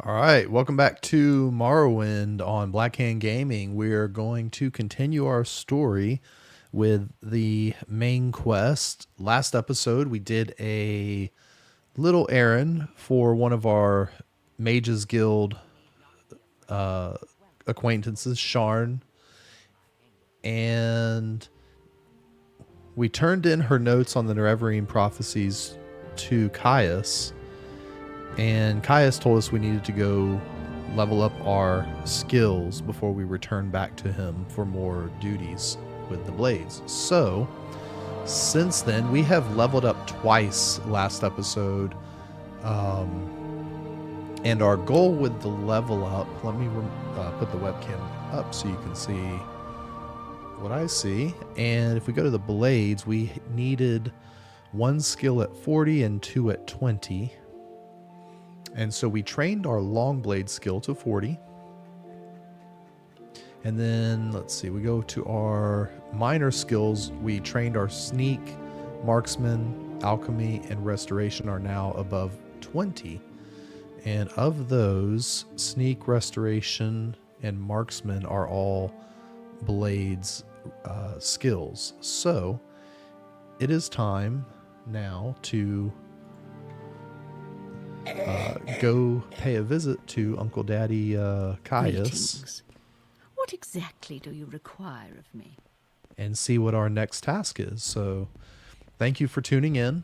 All right, welcome back to Morrowind on Black Hand Gaming. We're going to continue our story with the main quest. Last episode, we did a little errand for one of our Mages Guild acquaintances, Sharn, and we turned in her notes on the Nerevarine prophecies to Caius. And Caius told us we needed to go level up our skills before we return back to him for more duties with the blades. So, since then, we have leveled up twice last episode. And our goal with the level up, let me put the webcam up so you can see what I see. And if we go to the blades, we needed one skill at 40 and two at 20. And so we trained our long blade skill to 40. And then, let's see, we go to our minor skills. We trained our sneak, marksman, alchemy, and restoration are now above 20. And of those, sneak, restoration, and marksman are all blades skills. So it is time now to go pay a visit to Uncle Daddy Caius. Greetings. What exactly do you require of me? And see what our next task is. So thank you for tuning in,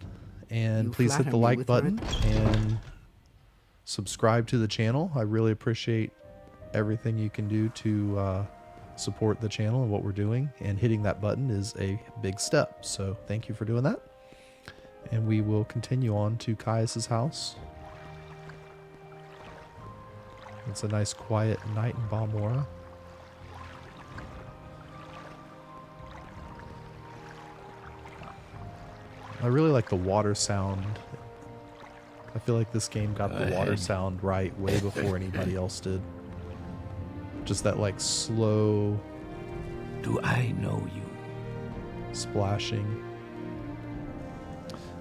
and You please hit flatter the me like with button and subscribe to the channel. I really appreciate everything you can do to support the channel and what we're doing, and hitting that button is a big step. So thank you for doing that. And we will continue on to Caius's house. It's a nice quiet night in Balmora. I really like the water sound. I feel like this game got the water sound right way before anybody else did. Just that like slow Do I know you? splashing.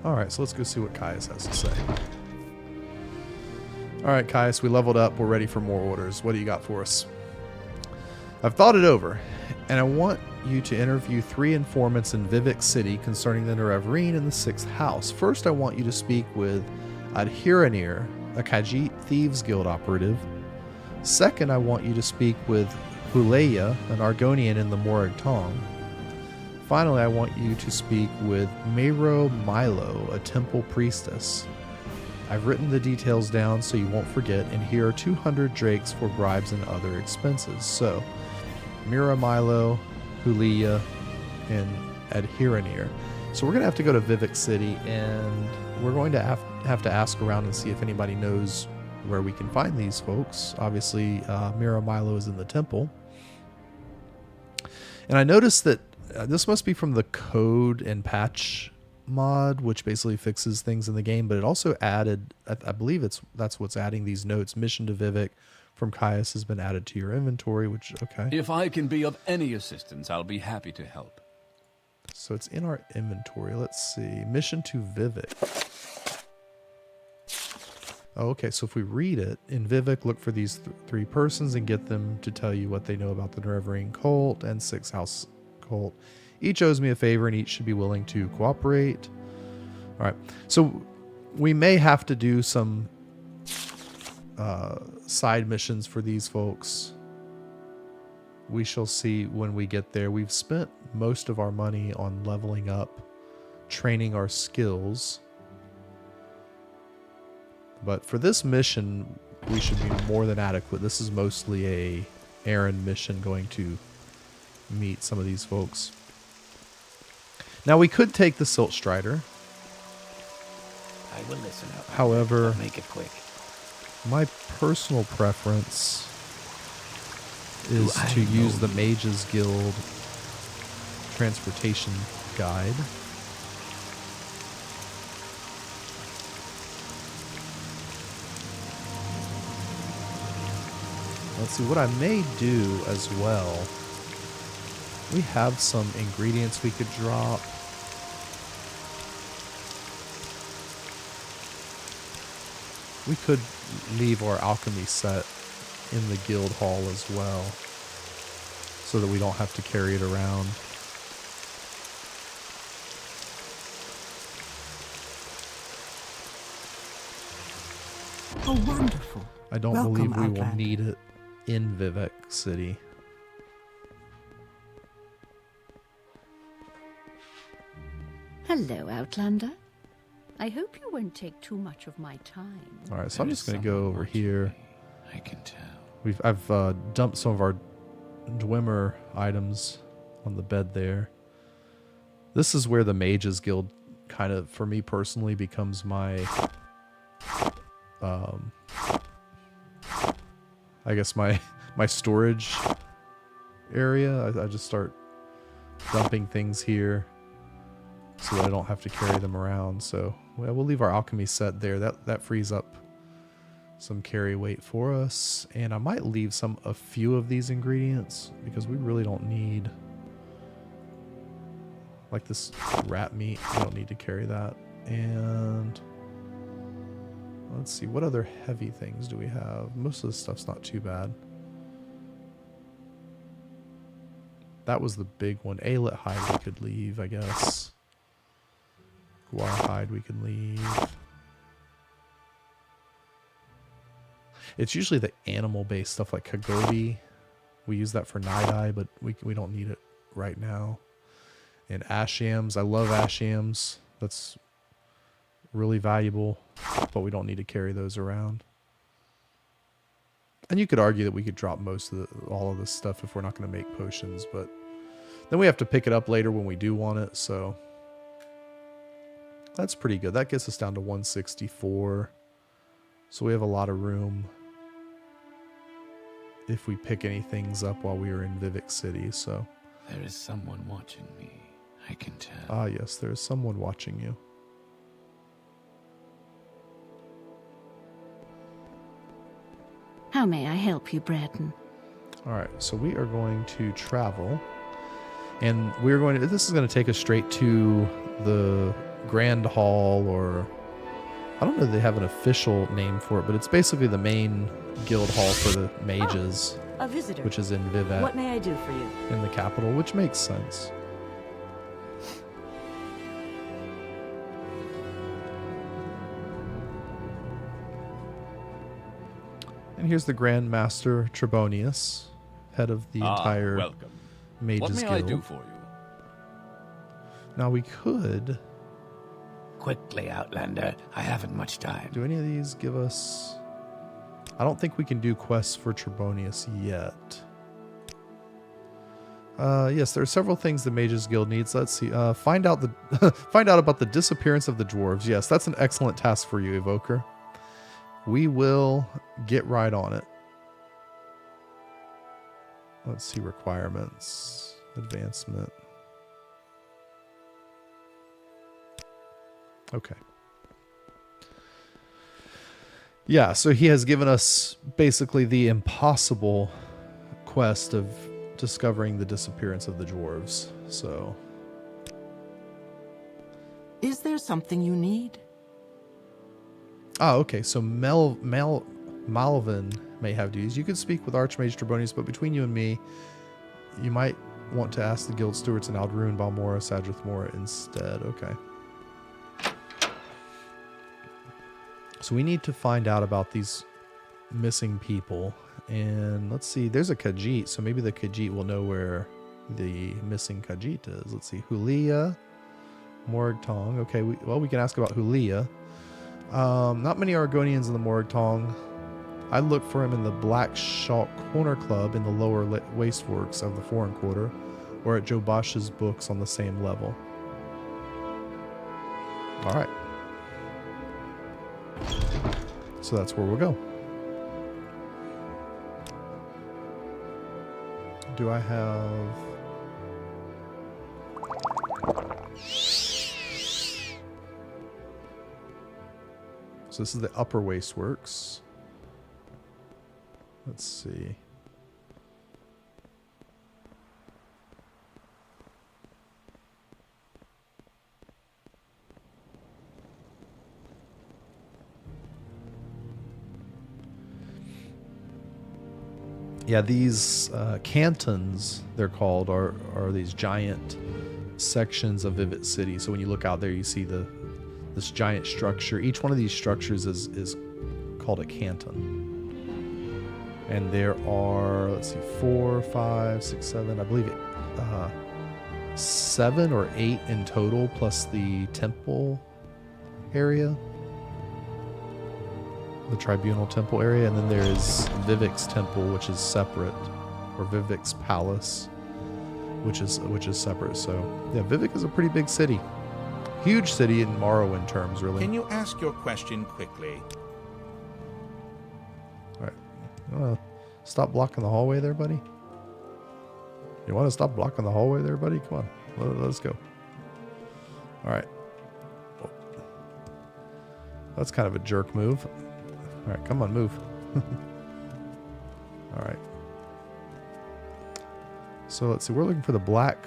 Alright, so let's go see what Caius has to say. Alright, Caius, we leveled up. We're ready for more orders. What do you got for us? I've thought it over, and I want you to interview 3 informants in Vivec City concerning the Nerevarine in the 6th house. First, I want you to speak with Adhiranir, a Khajiit Theives Guild operative. Second, I want you to speak with Huleya, an Argonian in the Morag Tong. Finally, I want you to speak with Mero Milo, a temple priestess. I've written the details down so you won't forget, and here are 200 drakes for bribes and other expenses. So, Mero Milo, Huleya, and Adhiranir. So we're going to have to go to Vivec City, and we're going to have to ask around and see if anybody knows where we can find these folks. Obviously, Mero Milo is in the temple. And I noticed that this must be from the code and patch mod, which basically fixes things in the game, but it also added, I believe that's what's adding these notes. Mission to Vivec from Caius has been added to your inventory, which, okay. If I can be of any assistance, I'll be happy to help. So it's in our inventory. Let's see. Mission to Vivec. Oh, okay, so if we read it, in Vivec, look for these 3 persons and get them to tell you what they know about the Nerevarine Cult and 6th House Cult. Each owes me a favor, and each should be willing to cooperate. All right, so we may have to do some side missions for these folks. We shall see when we get there. We've spent most of our money on leveling up, training our skills. But for this mission, we should be more than adequate. This is mostly a errand mission, going to meet some of these folks. Now, we could take the Silt Strider. I will listen up. However, Make it quick. my personal preference is to use the Mages Guild transportation guide. Let's see what I may do as well. We have some ingredients we could drop. We could leave our alchemy set in the guild hall as well, so that we don't have to carry it around. Oh, wonderful. I don't Welcome, believe we will Outlander. need it in Vivec City. Hello, Outlander. I hope you won't take too much of my time. All right, so I'm just going to go over here. I can tell. I've dumped some of our Dwemer items on the bed there. This is where the Mages Guild kind of, for me personally, becomes my, I guess my storage area. I just start dumping things here so that I don't have to carry them around. So we'll leave our alchemy set there. That frees up some carry weight for us, and I might leave a few of these ingredients because we really don't need, like this rat meat, we don't need to carry that. And let's see, what other heavy things do we have? Most of this stuff's not too bad. That was the big one. Alet hide we could leave, I guess. Guar hide we can leave. It's usually the animal-based stuff like Kagodi. We use that for night eye, but we don't need it right now. And ash yams. I love ash yams. That's really valuable, but we don't need to carry those around. And you could argue that we could drop all of this stuff if we're not going to make potions, but then we have to pick it up later when we do want it, so that's pretty good. That gets us down to 164. So we have a lot of room if we pick any things up while we are in Vivec City, so. There is someone watching me. I can tell. Ah, yes, there is someone watching you. How may I help you, Breton? All right, so we are going to travel, and we're going to, this is going to take us straight to the Grand Hall, or I don't know if they have an official name for it, but it's basically the main guild hall for the mages, A visitor. which is in Vivec, What may I do for you? in the capital, which makes sense. And here's the Grand Master Trebonius, head of the entire welcome. Mages What may Guild. I do for you? Now we could. Quickly, Outlander. I haven't much time. Do any of these give us... I don't think we can do quests for Trebonius yet. Yes, there are several things the Mages Guild needs. Let's see. Find out about the disappearance of the dwarves. Yes, that's an excellent task for you, Evoker. We will get right on it. Let's see, requirements, advancement. Okay. Yeah, so he has given us basically the impossible quest of discovering the disappearance of the dwarves. So, Is there something you need? okay. So Malvin may have duties. You could speak with Archmage Trebonius, but between you and me, you might want to ask the guild stewards in Aldruin, Balmora, Sadrith Mora instead. Okay. So we need to find out about these missing people. And let's see, there's a Khajiit, so maybe the Khajiit will know where the missing Khajiit is. Let's see, Hulia, Morag Tong. Okay, we can ask about Hulia. Not many Argonians in the Morag Tong. I'd look for him in the Black Shawk Corner Club in the lower wasteworks of the Foreign Quarter, or at Joe Bosch's books on the same level. All right. So that's where we'll go. Do I have... So this is the upper wasteworks. Let's see. Yeah, these cantons, they're called, are these giant sections of Vivec City. So when you look out there, you see this giant structure. Each one of these structures is called a canton. And there are, let's see, 4, 5, 6, 7, I believe 7 or 8 in total, plus the temple area. The Tribunal Temple area, and then there is Vivec's Temple, which is separate, or Vivec's Palace, which is separate. So yeah, Vivec is a pretty big city, huge city in Morrowind terms, really. Can you ask your question quickly? All right, you want to stop blocking the hallway there, buddy? You want to stop blocking the hallway there, buddy? Come on, let's go. All right, that's kind of a jerk move. All right, come on, move. All right. So let's see. We're looking for the Black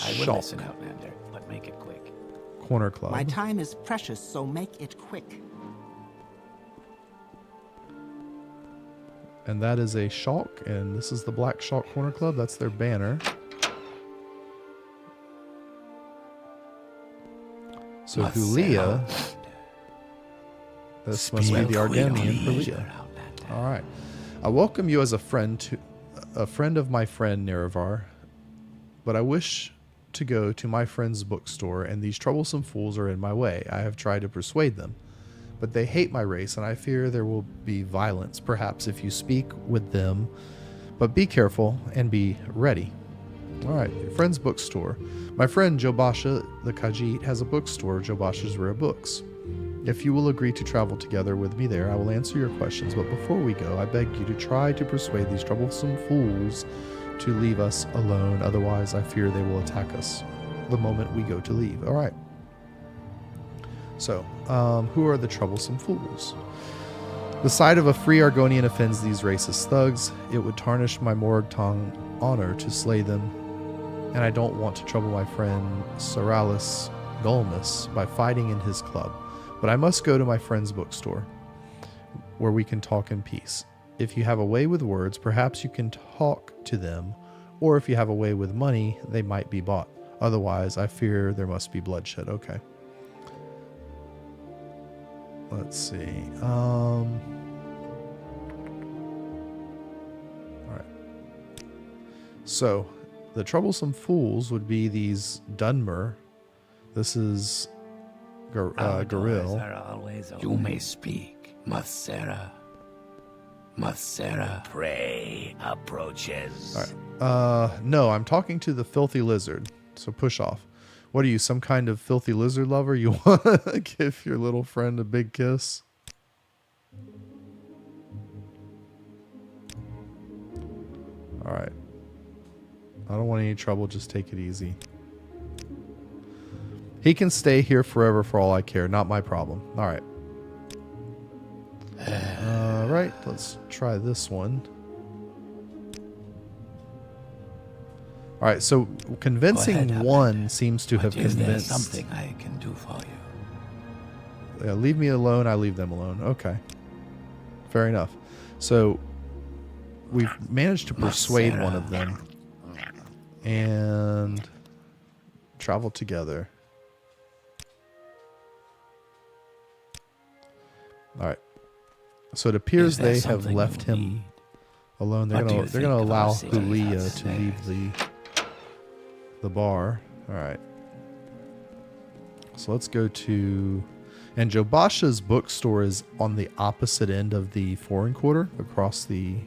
I will Shulk listen, Outlander, but make it quick. Corner Club. My time is precious, so make it quick. And that is a Shulk, and this is the Black Shulk Corner Club. That's their banner. So Hulia, this must be the Argonian for Leah. All right. I welcome you as a friend of my friend Nerevar, but I wish to go to my friend's bookstore, and these troublesome fools are in my way. I have tried to persuade them, but they hate my race, and I fear there will be violence, perhaps if you speak with them. But be careful and be ready. All right, your friend's bookstore. My friend Jobasha the Khajiit has a bookstore, Jobasha's Rare Books. If you will agree to travel together with me there, I will answer your questions. But before we go, I beg you to try to persuade these troublesome fools to leave us alone. Otherwise, I fear they will attack us the moment we go to leave. All right. So, who are the troublesome fools? The sight of a free Argonian offends these racist thugs. It would tarnish my Morag Tong honor to slay them, and I don't want to trouble my friend Saralis Gulmus by fighting in his club. But I must go to my friend's bookstore, where we can talk in peace. If you have a way with words, perhaps you can talk to them, or if you have a way with money, they might be bought. Otherwise, I fear there must be bloodshed. Okay. Let's see. All right. So, the troublesome fools would be these Dunmer. This is Goril. You may speak, Mathera. Mathera, prey approaches. All right. No, I'm talking to the filthy lizard. So push off. What are you, some kind of filthy lizard lover? You want to give your little friend a big kiss? All right. I don't want any trouble. Just take it easy. He can stay here forever for all I care. Not my problem. All right. Right. Let's try this one. All right. So convincing one seems to have convinced. Is there something I can do for you? Yeah, leave me alone. I leave them alone. Okay. Fair enough. So we've managed to persuade one of them and travel together. All right. So it appears they have left him alone. They're gonna allow Hulia to leave the bar. All right. So let's go to, and Jobasha's bookstore is on the opposite end of the foreign quarter, across the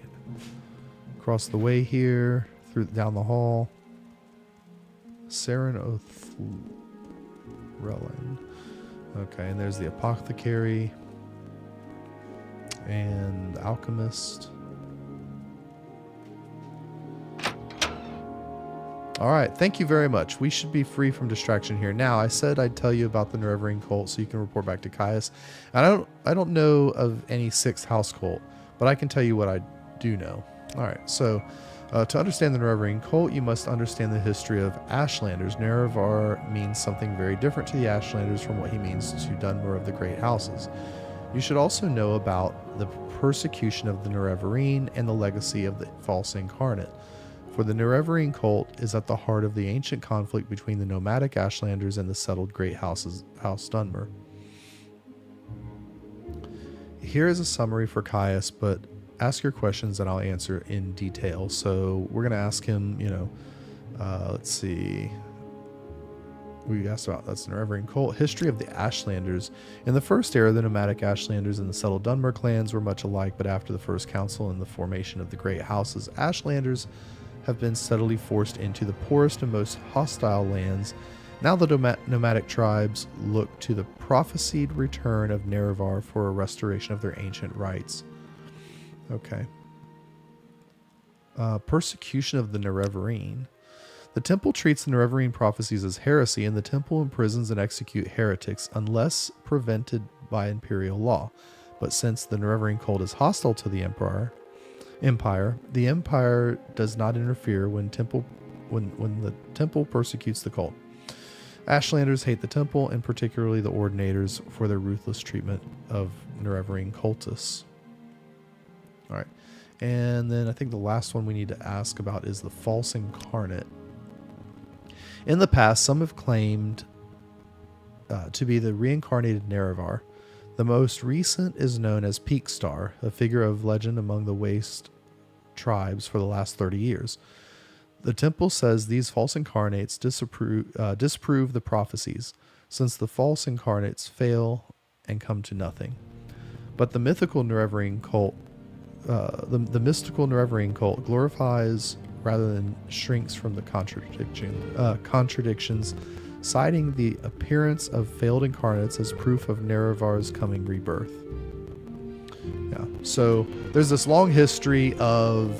way here, down the hall. Saren Othrelin. Okay, and there's the apothecary and alchemist. All right, thank you very much. We should be free from distraction here. Now, I said I'd tell you about the Nerevarine Cult so you can report back to Caius. And I don't know of any 6th house cult, but I can tell you what I do know. All right, so to understand the Nerevarine Cult, you must understand the history of Ashlanders. Nerevar means something very different to the Ashlanders from what he means to Dunmer of the Great Houses. You should also know about the persecution of the Nerevarine and the legacy of the false incarnate. For the Nerevarine cult is at the heart of the ancient conflict between the nomadic Ashlanders and the settled Great House Dunmer. Here is a summary for Caius, but ask your questions and I'll answer in detail. So we're going to ask him, let's see. We asked about that's the Nerevarine cult. History of the Ashlanders. In the first era, the nomadic Ashlanders and the settled Dunmer clans were much alike, but after the First Council and the formation of the Great Houses, Ashlanders have been steadily forced into the poorest and most hostile lands. Now the nomadic tribes look to the prophesied return of Nerevar for a restoration of their ancient rights. Okay. Persecution of the Nerevarine. The temple treats the Nerevarine prophecies as heresy, and the temple imprisons and executes heretics unless prevented by imperial law. But since the Nerevarine cult is hostile to the empire, the empire does not interfere when the temple persecutes the cult. Ashlanders hate the temple, and particularly the ordinators, for their ruthless treatment of Nerevarine cultists. All right. And then I think the last one we need to ask about is the false incarnate. In the past, some have claimed to be the reincarnated Nerevar. The most recent is known as Peakstar, a figure of legend among the Waste tribes for the last 30 years. The temple says these false incarnates disprove the prophecies, since the false incarnates fail and come to nothing. But the mythical Nerevarine cult, the mystical Nerevarine cult glorifies rather than shrinks from the contradictions, citing the appearance of failed incarnates as proof of Nerevar's coming rebirth. Yeah, so there's this long history of,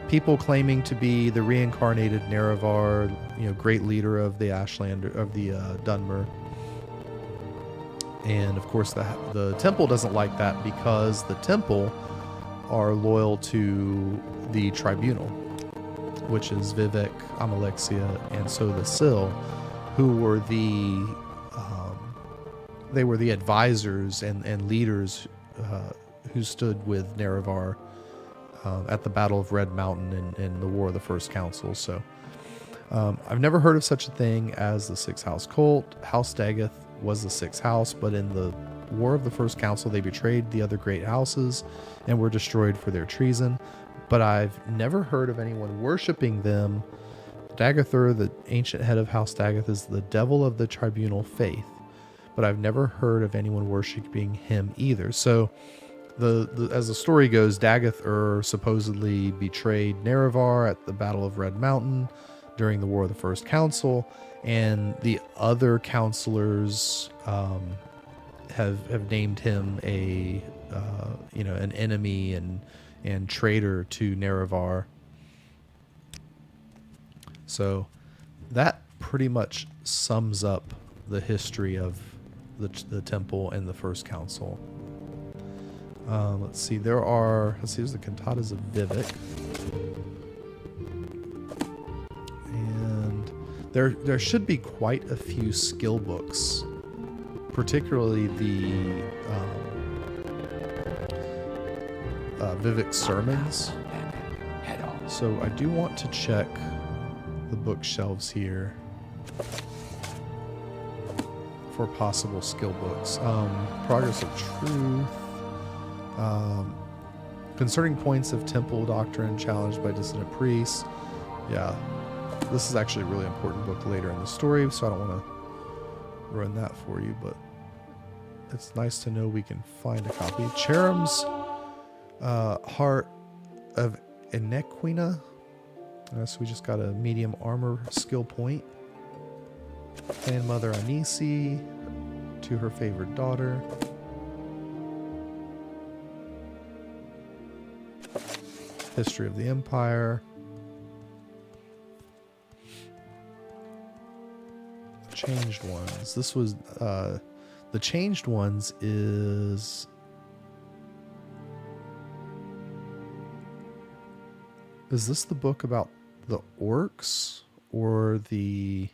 people claiming to be the reincarnated Nerevar, great leader of the Dunmer. And of course, the temple doesn't like that because the temple are loyal to the Tribunal, which is Vivec, Amalexia, and so the Sill, who were the advisors and leaders who stood with Nerevar at the Battle of Red Mountain and the War of the First Council. So I've never heard of such a thing as the Sixth House cult. House Daggeth was the Sixth House, but in the War of the First Council, they betrayed the other great houses and were destroyed for their treason. But I've never heard of anyone worshiping them. Dagathur, the ancient head of House Daggeth, is the devil of the Tribunal faith, but I've never heard of anyone worshiping him either. So, as the story goes, Dagathur supposedly betrayed Nerevar at the Battle of Red Mountain during the War of the First Council, and the other counselors have named him an enemy and traitor to Nerevar. So that pretty much sums up the history of the temple and the First Council. Let's see. There's the cantatas of Vivec. And there should be quite a few skill books, particularly the Vivec sermons. So I do want to check the bookshelves here for possible skill books. Progress of Truth. Concerning points of temple doctrine challenged by dissident priests. Yeah, this is actually a really important book later in the story, so I don't want to ruin that for you, but it's nice to know we can find a copy. Cherum's Heart of Enequina. So we just got a medium armor skill point. Grandmother Anisi to her favorite daughter. History of the Empire. Changed Ones. This was the Changed Ones is this the book about the orcs or the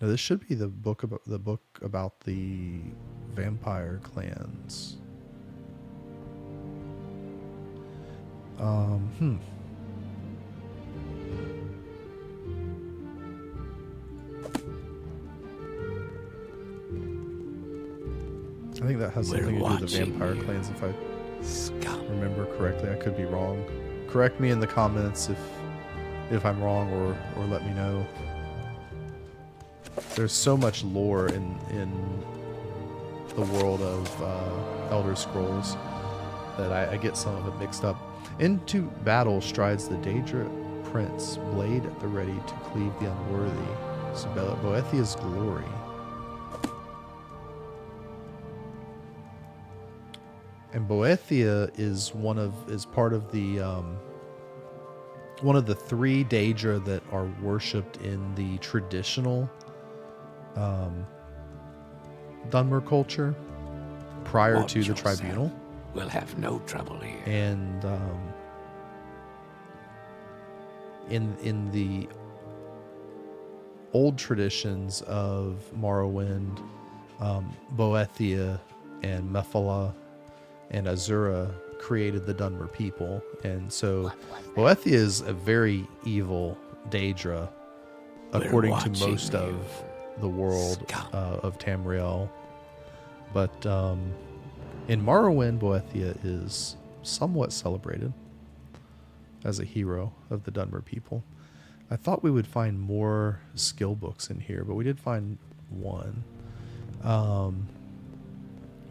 Now, this should be the book about the vampire clans. I think that has something to do with the vampire clans, if I remember correctly. I could be wrong. Correct me in the comments if I'm wrong, or let me know. There's so much lore in the world of Elder Scrolls that I get some of it mixed up. Into battle strides the Daedra Prince, blade at the ready to cleave the unworthy. Boethia's glory. And Boethia is part of the one of the 3 Daedra that are worshipped in the traditional Dunmer culture prior to the Tribunal. We'll have no trouble here. And in the old traditions of Morrowind, Boethia and Mephala and Azura created the Dunmer people. And so Boethia is a very evil Daedra, according to most of the world of Tamriel. But in Morrowind, Boethia is somewhat celebrated as a hero of the Dunmer people. I thought we would find more skill books in here, but we did find one.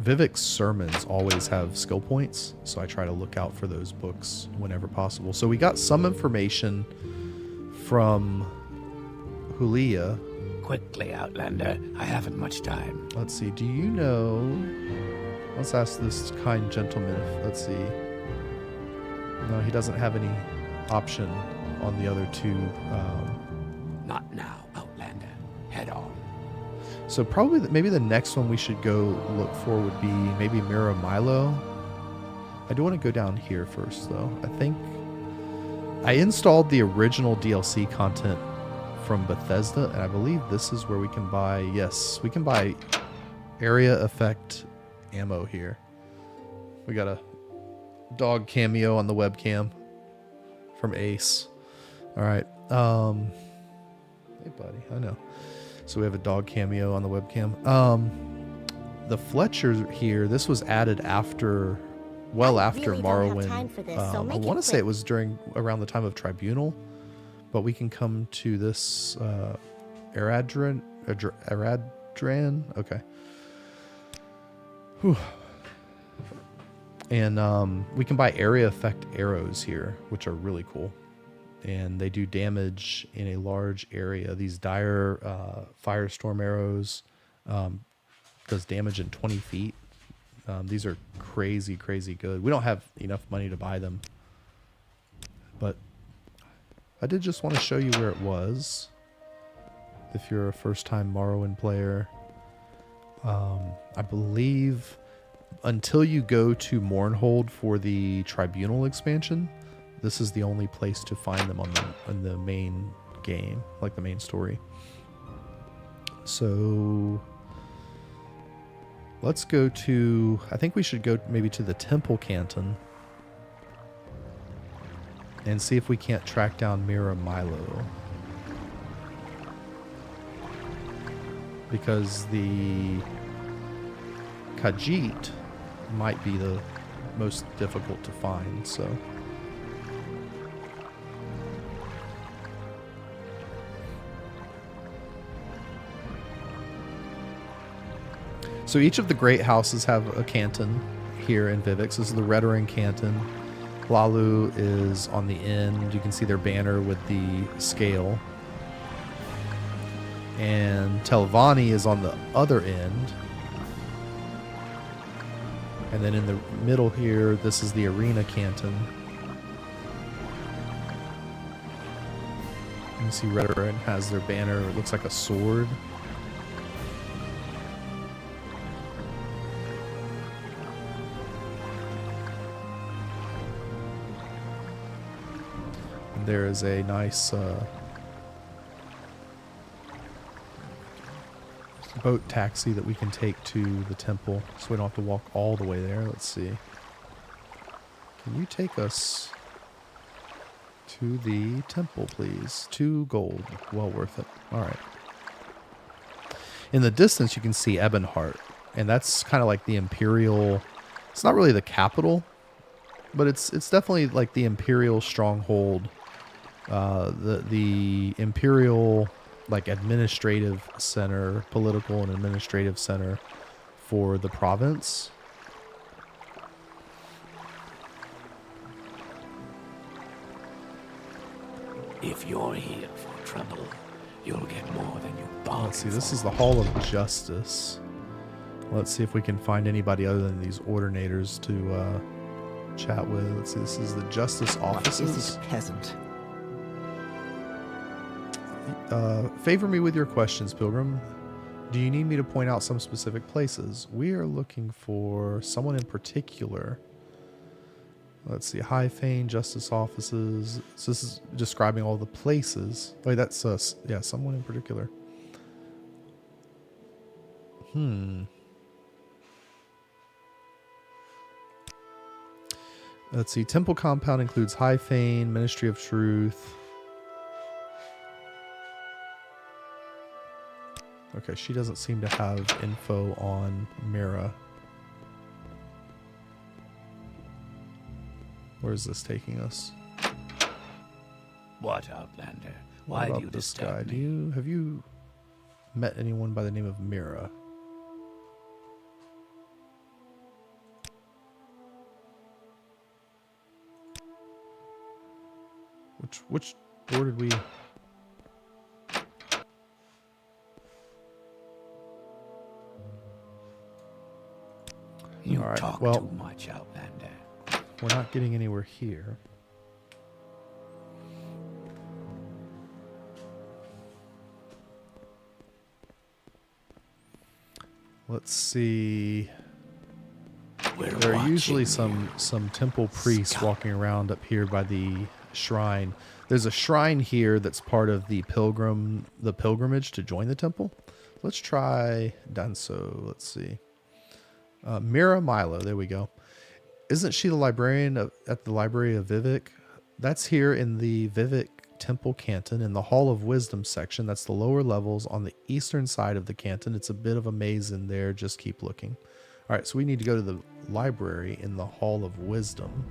Vivec's sermons always have skill points, so I try to look out for those books whenever possible. So we got some information from Hulia. Quickly, Outlander. I haven't much time. Let's see. Do you know? Let's ask this kind gentleman. Let's see. No, he doesn't have any option on the other 2. Not now, Outlander. Head on. So probably maybe the next one we should go look for would be maybe Mira Milo. I do want to go down here first, though. I think I installed the original DLC content from Bethesda, and I believe this is where we can buy. Yes, we can buy area effect ammo here. We got a dog cameo on the webcam from Ace. All right. Hey, buddy. I know. So we have a dog cameo on the webcam. The Fletcher here, this was added after Morrowind. I want to say it was around the time of Tribunal, but we can come to this Eradran. Okay. Whew. And we can buy area effect arrows here, which are really cool. And they do damage in a large area. These dire firestorm arrows does damage in 20 feet. These are crazy, crazy good. We don't have enough money to buy them. But I did just want to show you where it was. If you're a first-time Morrowind player. I believe until you go to Mournhold for the Tribunal expansion, this is the only place to find them on the main game, like the main story. So let's go to, I think we should go maybe to the Temple Canton and see if we can't track down Mira Milo. Because the Khajiit might be the most difficult to find, so. So each of the great houses have a canton here in Vivec. This is the Nerevarine Canton. Hlaalu is on the end. You can see their banner with the scale. And Telvanni is on the other end. And then in the middle here, this is the Arena Canton. You can see Nerevarine has their banner. It looks like a sword. And there is a nice boat taxi that we can take to the temple, so we don't have to walk all the way there. Let's see. Can you take us to the temple, please? 2 gold. Well worth it. All right. In the distance, you can see Ebonheart, and that's kind of like the imperial. It's not really the capital, but it's definitely like the imperial stronghold. The imperial like administrative center, political and administrative center for the province. If you're here for trouble, you'll get more than you bargained Let's see, this for. is the Hall of Justice. Let's see if we can find anybody other than these ordinators to chat with. Let's see, this is the justice What is offices. it, peasant? Favor me with your questions, Pilgrim. Do you need me to point out some specific places? We are looking for someone in particular. Let's see, High Fane, justice offices. So this is describing all the places. Wait, that's us. Yeah, someone in particular. Let's see, temple compound includes High Fane, Ministry of Truth. Okay, she doesn't seem to have info on Mira. Where is this taking us? What, Outlander? What Why do about you this disturb guy? me? Have you met anyone by the name of Mira? Which door did we? You All right, talk well- too much, Outlander. We're not getting anywhere here. Let's see. We're There are usually watching some temple priests Scout. walking around up here by the shrine. There's a shrine here that's part of the pilgrimage to join the temple. Let's try Danso. Let's see. Mira Milo. There we go. Isn't she the librarian at the Library of Vivec? That's here in the Vivec Temple Canton in the Hall of Wisdom section. That's the lower levels on the eastern side of the canton. It's a bit of a maze in there. Just keep looking. All right, so we need to go to the library in the Hall of Wisdom.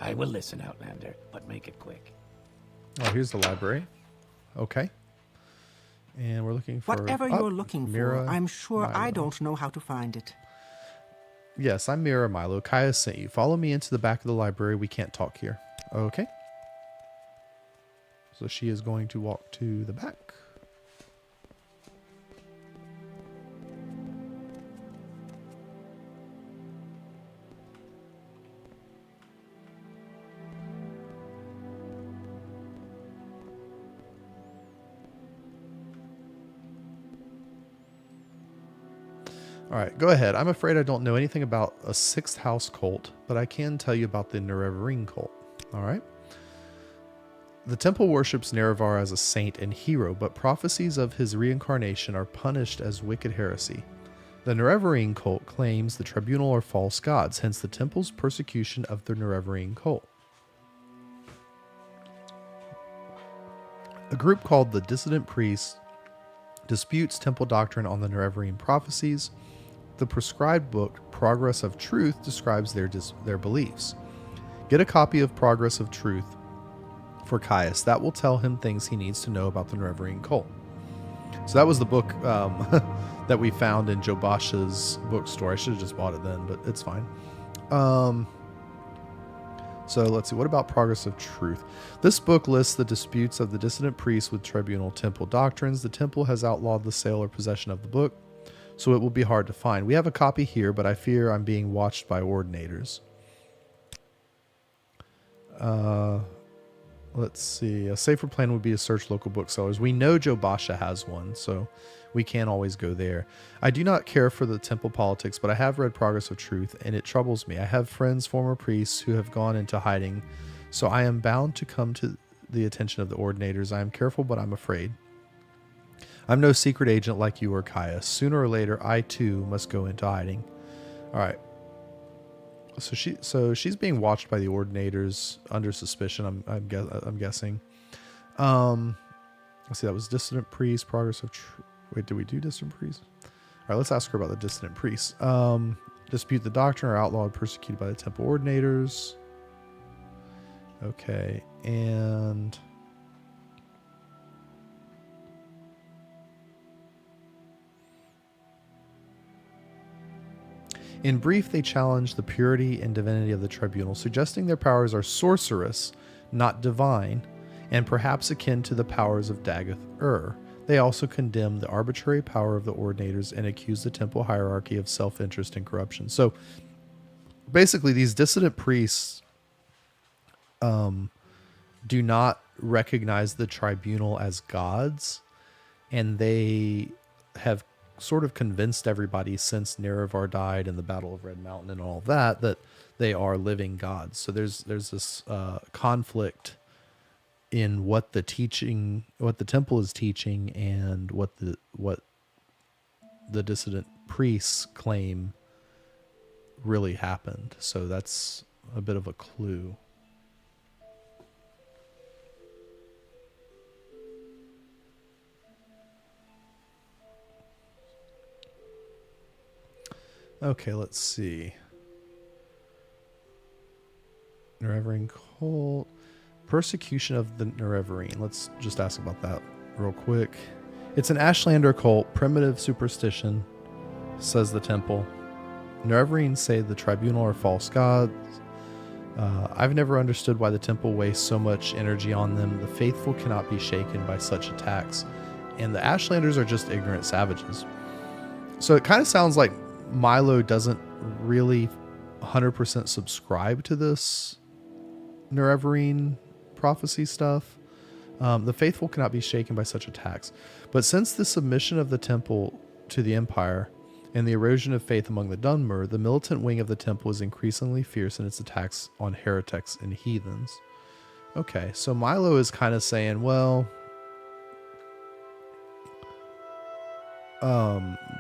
I will listen, Outlander, but make it quick. Oh, here's the library. Okay. And we're looking for... Whatever oh, you're looking Mira for, I'm sure I Milo. don't know how to find it. Yes, I'm Mira Milo. Caius sent you. Follow me into the back of the library. We can't talk here. Okay. So she is going to walk to the back. All right, go ahead. I'm afraid I don't know anything about a 6th house cult, but I can tell you about the Nerevarine Cult. All right. The temple worships Nerevar as a saint and hero, but prophecies of his reincarnation are punished as wicked heresy. The Nerevarine Cult claims the Tribunal are false gods, hence the temple's persecution of the Nerevarine Cult. A group called the Dissident Priests disputes temple doctrine on the Nerevarine prophecies. The prescribed book, Progress of Truth, describes their beliefs. Get a copy of Progress of Truth for Caius. That will tell him things he needs to know about the Nerevarine Cult. So that was the book that we found in Jobash's bookstore. I should have just bought it then, but it's fine. So let's see. What about Progress of Truth? This book lists the disputes of the dissident priests with Tribunal Temple doctrines. The temple has outlawed the sale or possession of the book, so it will be hard to find. We have a copy here, but I fear I'm being watched by ordinators. Let's see. A safer plan would be to search local booksellers. We know Joe Basha has one, so we can always go there. I do not care for the temple politics, but I have read Progress of Truth, and it troubles me. I have friends, former priests, who have gone into hiding, so I am bound to come to the attention of the ordinators. I am careful, but I'm afraid. I'm no secret agent like you or Caius. Sooner or later, I too must go into hiding. All right. So she's being watched by the ordinators under suspicion. I'm guessing. Let's see. That was dissident priest. Progress of. Wait, did we do dissident priest? All right. Let's ask her about the dissident priest. Dispute the doctrine or outlawed, persecuted by the temple ordinators. Okay, and. In brief, they challenge the purity and divinity of the tribunal, suggesting their powers are sorcerous, not divine, and perhaps akin to the powers of Dagoth-Ur. They also condemn the arbitrary power of the ordinators and accuse the temple hierarchy of self-interest and corruption. So, basically, these dissident priests do not recognize the tribunal as gods, and they have sort of convinced everybody since Nerevar died in the Battle of Red Mountain and all that they are living gods. So there's this conflict in what the temple is teaching and what the dissident priests claim really happened. So that's a bit of a clue. Okay, let's see. Nerevarine Cult. Persecution of the Nerevarine. Let's just ask about that real quick. It's an Ashlander cult, primitive superstition, says the temple. Nerevarine say the tribunal are false gods. I've never understood why the temple wastes so much energy on them. The faithful cannot be shaken by such attacks. And the Ashlanders are just ignorant savages. So it kind of sounds like Milo doesn't really 100% subscribe to this Nerevarine prophecy stuff. The faithful cannot be shaken by such attacks. But since the submission of the temple to the empire and the erosion of faith among the Dunmer, the militant wing of the temple is increasingly fierce in its attacks on heretics and heathens. Okay, so Milo is kind of saying, well,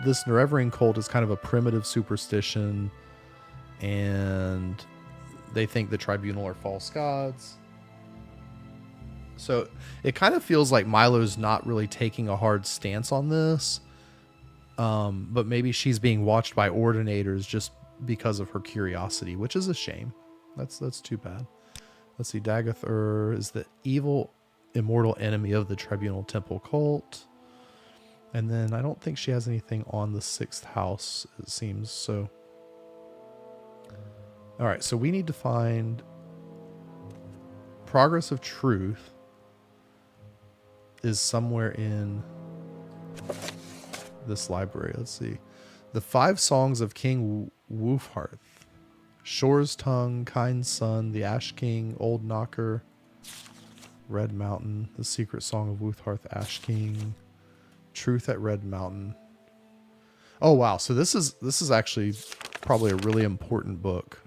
this Nerevarine cult is kind of a primitive superstition, and they think the tribunal are false gods. So it kind of feels like Milo's not really taking a hard stance on this, but maybe she's being watched by ordinators just because of her curiosity, which is a shame. That's too bad. Let's see. Dagoth-Ur is the evil, immortal enemy of the Tribunal Temple cult. And then I don't think she has anything on the 6th house, it seems. So, all right. So we need to find Progress of Truth is somewhere in this library. Let's see. The 5 songs of King Wolfhearth. Shore's Tongue, Kind Sun, The Ash King, Old Knocker, Red Mountain, The Secret Song of Wolfhearth, Ash King, Truth at Red Mountain. Oh wow, so this is actually probably a really important book.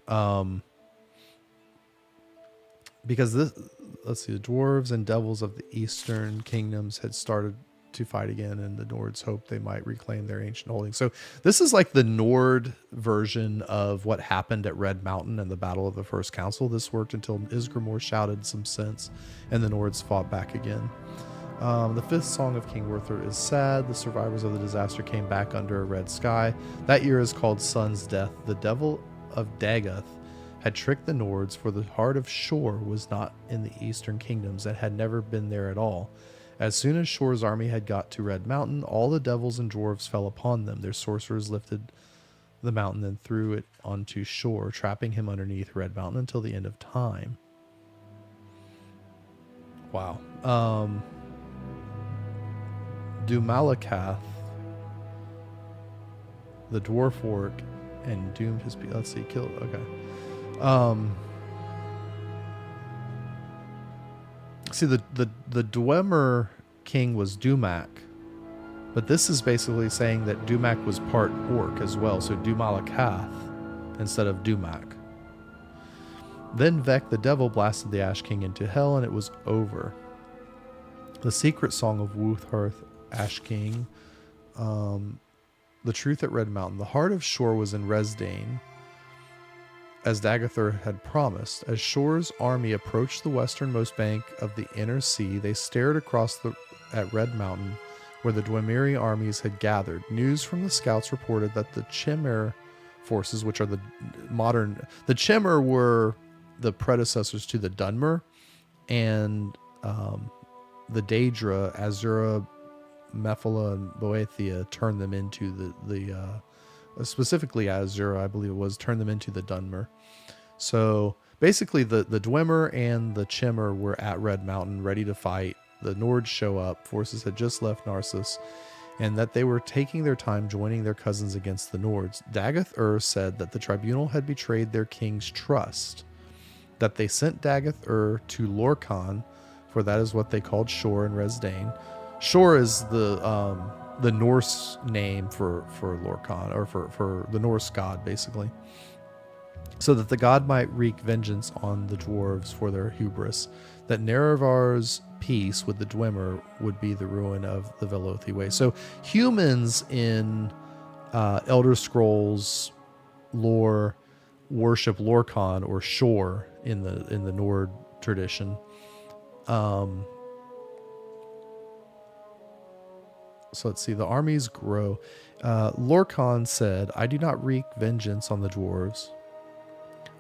Because this, let's see, the dwarves and devils of the eastern kingdoms had started to fight again, and the Nords hoped they might reclaim their ancient holdings. So this is like the Nord version of what happened at Red Mountain and the Battle of the First Council. This worked until Isgrimor shouted some sense, and the Nords fought back again. The 5th song of King Werther is sad. The survivors of the disaster came back under a red sky. That year is called Sun's Death. The devil of Dagoth had tricked the Nords, for the heart of Shore was not in the eastern kingdoms and had never been there at all. As soon as Shore's army had got to Red Mountain, all the devils and dwarves fell upon them. Their sorcerers lifted the mountain and threw it onto Shore, trapping him underneath Red Mountain until the end of time. Wow. Dumalakath, the dwarf orc, and doomed his people. Let's see, killed. Okay. See, the Dwemer king was Dumak, but this is basically saying that Dumak was part orc as well, so Dumalakath instead of Dumak. Then Vec the devil blasted the Ash King into hell, and it was over. The secret song of Wuthhearth Ash King. The truth at Red Mountain. The heart of Shor was in Resdane, as Dagathur had promised. As Shor's army approached the westernmost bank of the inner sea, they stared across at Red Mountain, where the Dwemiri armies had gathered. News from the scouts reported that the Chimera forces, which are the Chimera were the predecessors to the Dunmer, and the Daedra, Azura, Mephala, and Boethia turned them into the specifically Azura, I believe it was, turned them into the Dunmer. So basically the Dwemer and the Chimmer were at Red Mountain ready to fight. The Nords show up. Forces had just left Narcissus, and that they were taking their time joining their cousins against the Nords. Dagath said that the tribunal had betrayed their king's trust, that they sent Dagath to Lorkhan, for that is what they called Shor in Resdane. Shor is the Norse name for Lorkhan, or for the Norse god, basically. So that the god might wreak vengeance on the dwarves for their hubris, that Nerevar's peace with the Dwemer would be the ruin of the Velothi way. So humans in Elder Scrolls lore worship Lorkhan or Shor in the Nord tradition. So let's see, the armies grow. Lorkhan said, I do not wreak vengeance on the dwarves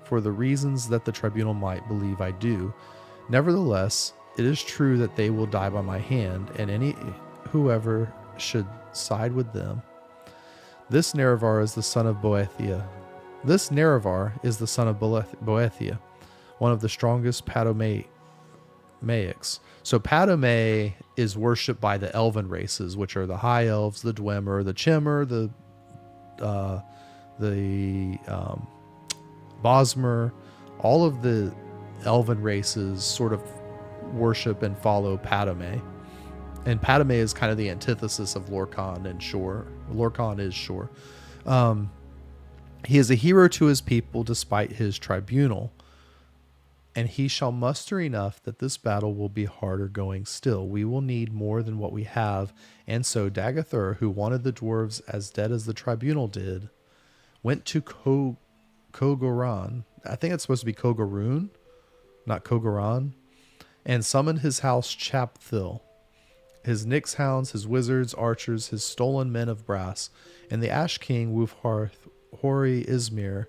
for the reasons that the tribunal might believe I do. Nevertheless, it is true that they will die by my hand, and whoever should side with them. This Nerevar is the son of Boethia. Boethia, one of the strongest Padomaics. So Padome is worshipped by the elven races, which are the High Elves, the Dwemer, the Chimmer, the Bosmer. All of the elven races sort of worship and follow Padome. And Padome is kind of the antithesis of Lorkhan and Shor. Lorkhan is Shor. He is a hero to his people despite his tribunal. And he shall muster enough that this battle will be harder going still. We will need more than what we have. And so Dagathur, who wanted the dwarves as dead as the tribunal did, went to Kogoran. I think it's supposed to be Kogorun, not Kogoran. And summoned his house Chapthil, his Nyx hounds, his wizards, archers, his stolen men of brass. And the Ash King, Wulfharth, Hori Izmir,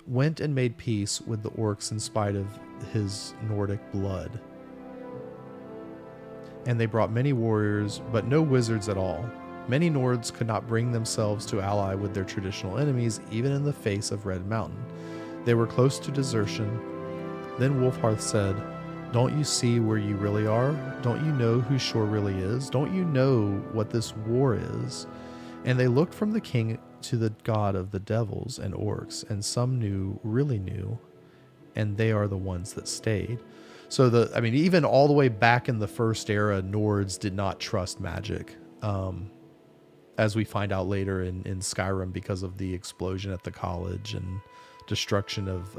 went and made peace with the orcs in spite of his Nordic blood. And they brought many warriors, but no wizards at all. Many Nords could not bring themselves to ally with their traditional enemies, even in the face of Red Mountain. They were close to desertion. Then Wulfharth said, Don't you see where you really are? Don't you know who Shor really is? Don't you know what this war is? And they looked from the king to the god of the devils and orcs, and some really knew, and they are the ones that stayed. So even all the way back in the first era, Nords did not trust magic, as we find out later in Skyrim, because of the explosion at the college and destruction of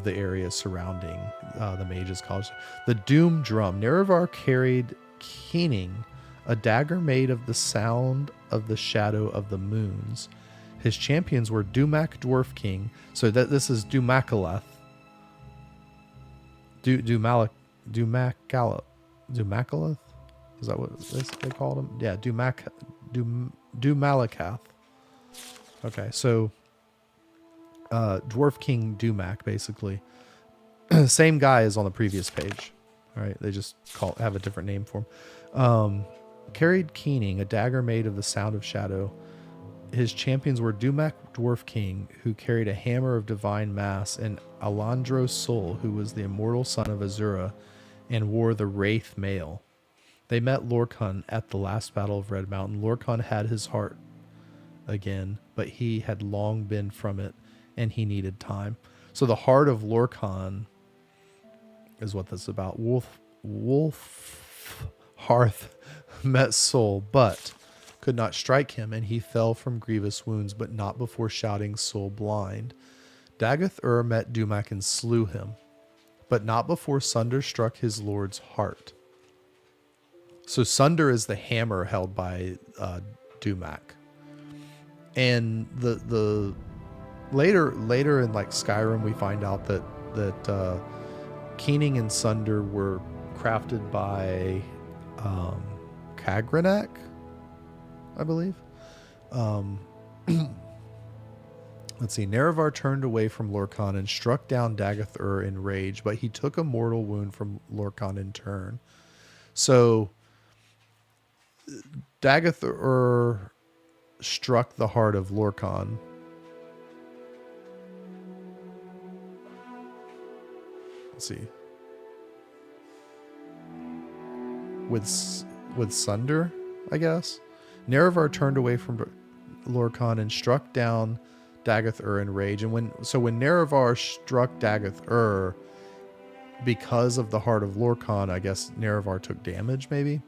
the area surrounding the Mages College. The Doom Drum. Nerevar carried Keening, a dagger made of the sound of the shadow of the moons. His champions were Dumak Dwarf King. So that this is Dumakalath. Dumakalath? Is that what they called him? Yeah, Dumalakath. Okay, so Dwarf King Dumak, basically. Same guy as on the previous page. All right, they just have a different name for him. Carried Keening, a dagger made of the sound of shadow. His champions were Dumak Dwarf King, who carried a hammer of divine mass, and Alandro Sol, who was the immortal son of Azura, and wore the Wraith mail. They met Lorkhan at the last battle of Red Mountain. Lorkhan had his heart again, but he had long been from it, and he needed time. So the heart of Lorcan is what that's about. Wolf Hearth met Soul, but could not strike him, and he fell from grievous wounds, but not before shouting Soul blind. Dagath met Dumak and slew him, but not before Sunder struck his lord's heart. So Sunder is the hammer held by Dumak. And the later in like Skyrim, we find out that Keening and Sunder were crafted by Kagranak, I believe. Let's see. Nerevar turned away from Lorcan and struck down Dagath in rage, but he took a mortal wound from Lorcan in turn. So Dagath struck the heart of Lorcan. Let's see. With Sunder, I guess. Nerevar turned away from Lorcan and struck down Dagath in rage. And when Nerevar struck Dagath because of the heart of Lorcan, I guess Nerevar took damage, maybe.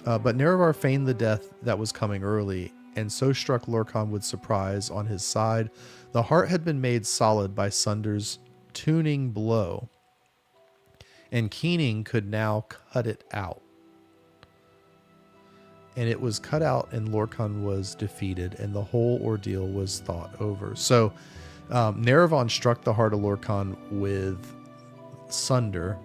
But Nerevar feigned the death that was coming early, and so struck Lorcan with surprise on his side. The heart had been made solid by Sunder's tuning blow, and Keening could now cut it out. And it was cut out, and Lorcan was defeated, and the whole ordeal was thought over. So Nerevar struck the heart of Lorcan with Sunder.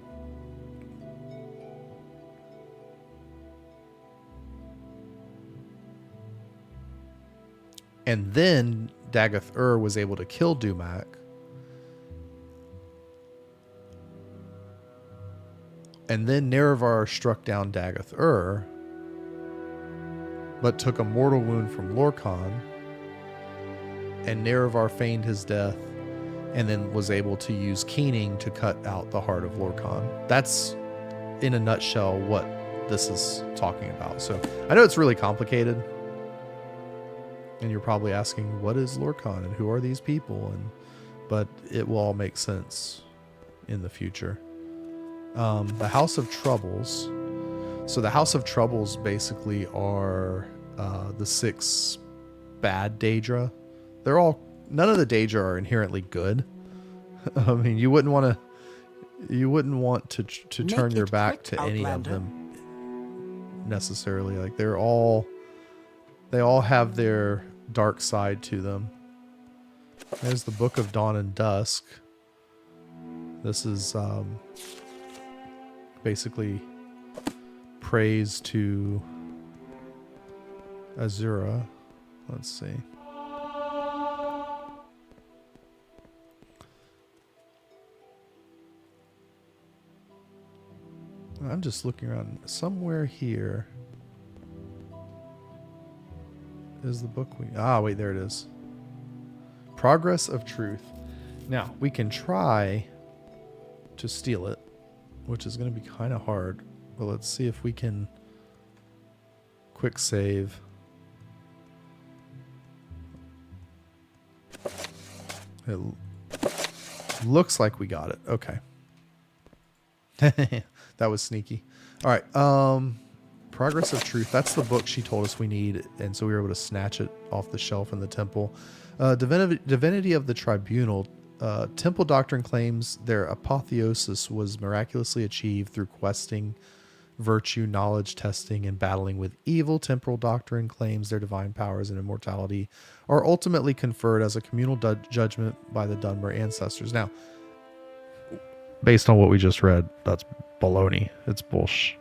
And then Dagath was able to kill Dumak. And then Nerevar struck down Dagath but took a mortal wound from Lorcan. And Nerevar feigned his death and then was able to use Keening to cut out the heart of Lorcan. That's, in a nutshell, what this is talking about. So I know it's really complicated. And you're probably asking, what is Lorcan and who are these people? But it will all make sense in the future. The House of Troubles. So the House of Troubles basically are the 6 bad Daedra. None of the Daedra are inherently good. I mean, you wouldn't want to turn your back to any of them necessarily. Like they all have their dark side to them. There's the Book of Dawn and Dusk. This is basically praise to Azura. Let's see. I'm just looking around. Somewhere here is the book wait, there it is. Progress of Truth. Now, we can try to steal it, which is going to be kind of hard. But let's see if we can quick save. It looks like we got it. Okay. That was sneaky. All right. Progress of Truth. That's the book she told us we need. And so we were able to snatch it off the shelf in the temple. Divinity of the Tribunal. Temple doctrine claims their apotheosis was miraculously achieved through questing, virtue, knowledge, testing, and battling with evil. Temporal doctrine claims their divine powers and immortality are ultimately conferred as a communal judgment by the Dunmer ancestors. Now, based on what we just read, that's baloney. It's bullshit.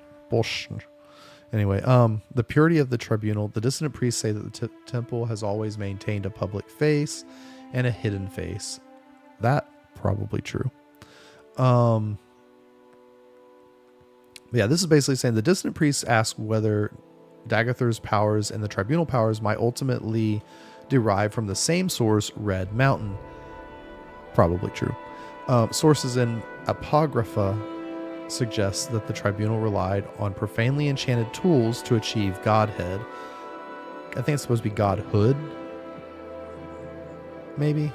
Anyway, the purity of the tribunal. The dissident priests say that the temple has always maintained a public face and a hidden face. That probably true. Yeah, this is basically saying the dissident priests ask whether Dagathar's powers and the tribunal powers might ultimately derive from the same source, Red Mountain. Probably true. Sources in Apocrypha suggest that the tribunal relied on profanely enchanted tools to achieve godhead. I think it's supposed to be godhood, maybe.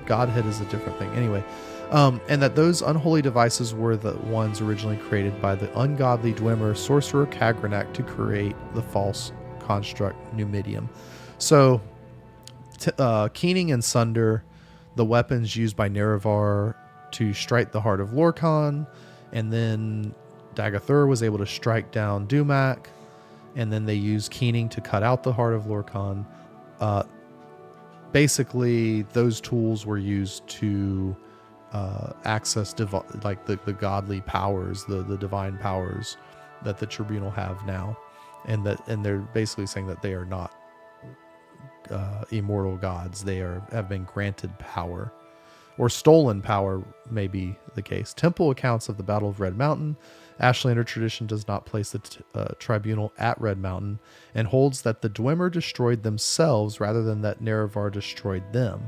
godhead is a different thing. Anyway, and that those unholy devices were the ones originally created by the ungodly Dwemer sorcerer Kagranak to create the false construct Numidium. So, Keening and Sunder, the weapons used by Nerevar to strike the heart of Lorkhan, and then Dagathur was able to strike down Dumak, and then they used Keening to cut out the heart of Lorkhan. Basically, those tools were used to access the godly powers, the divine powers that the Tribunal have now, and they're basically saying that they are not immortal gods. They have been granted power, or stolen power may be the case. Temple accounts of the Battle of Red Mountain. Ashlander tradition does not place the Tribunal at Red Mountain, and holds that the Dwemer destroyed themselves rather than that Nerevar destroyed them.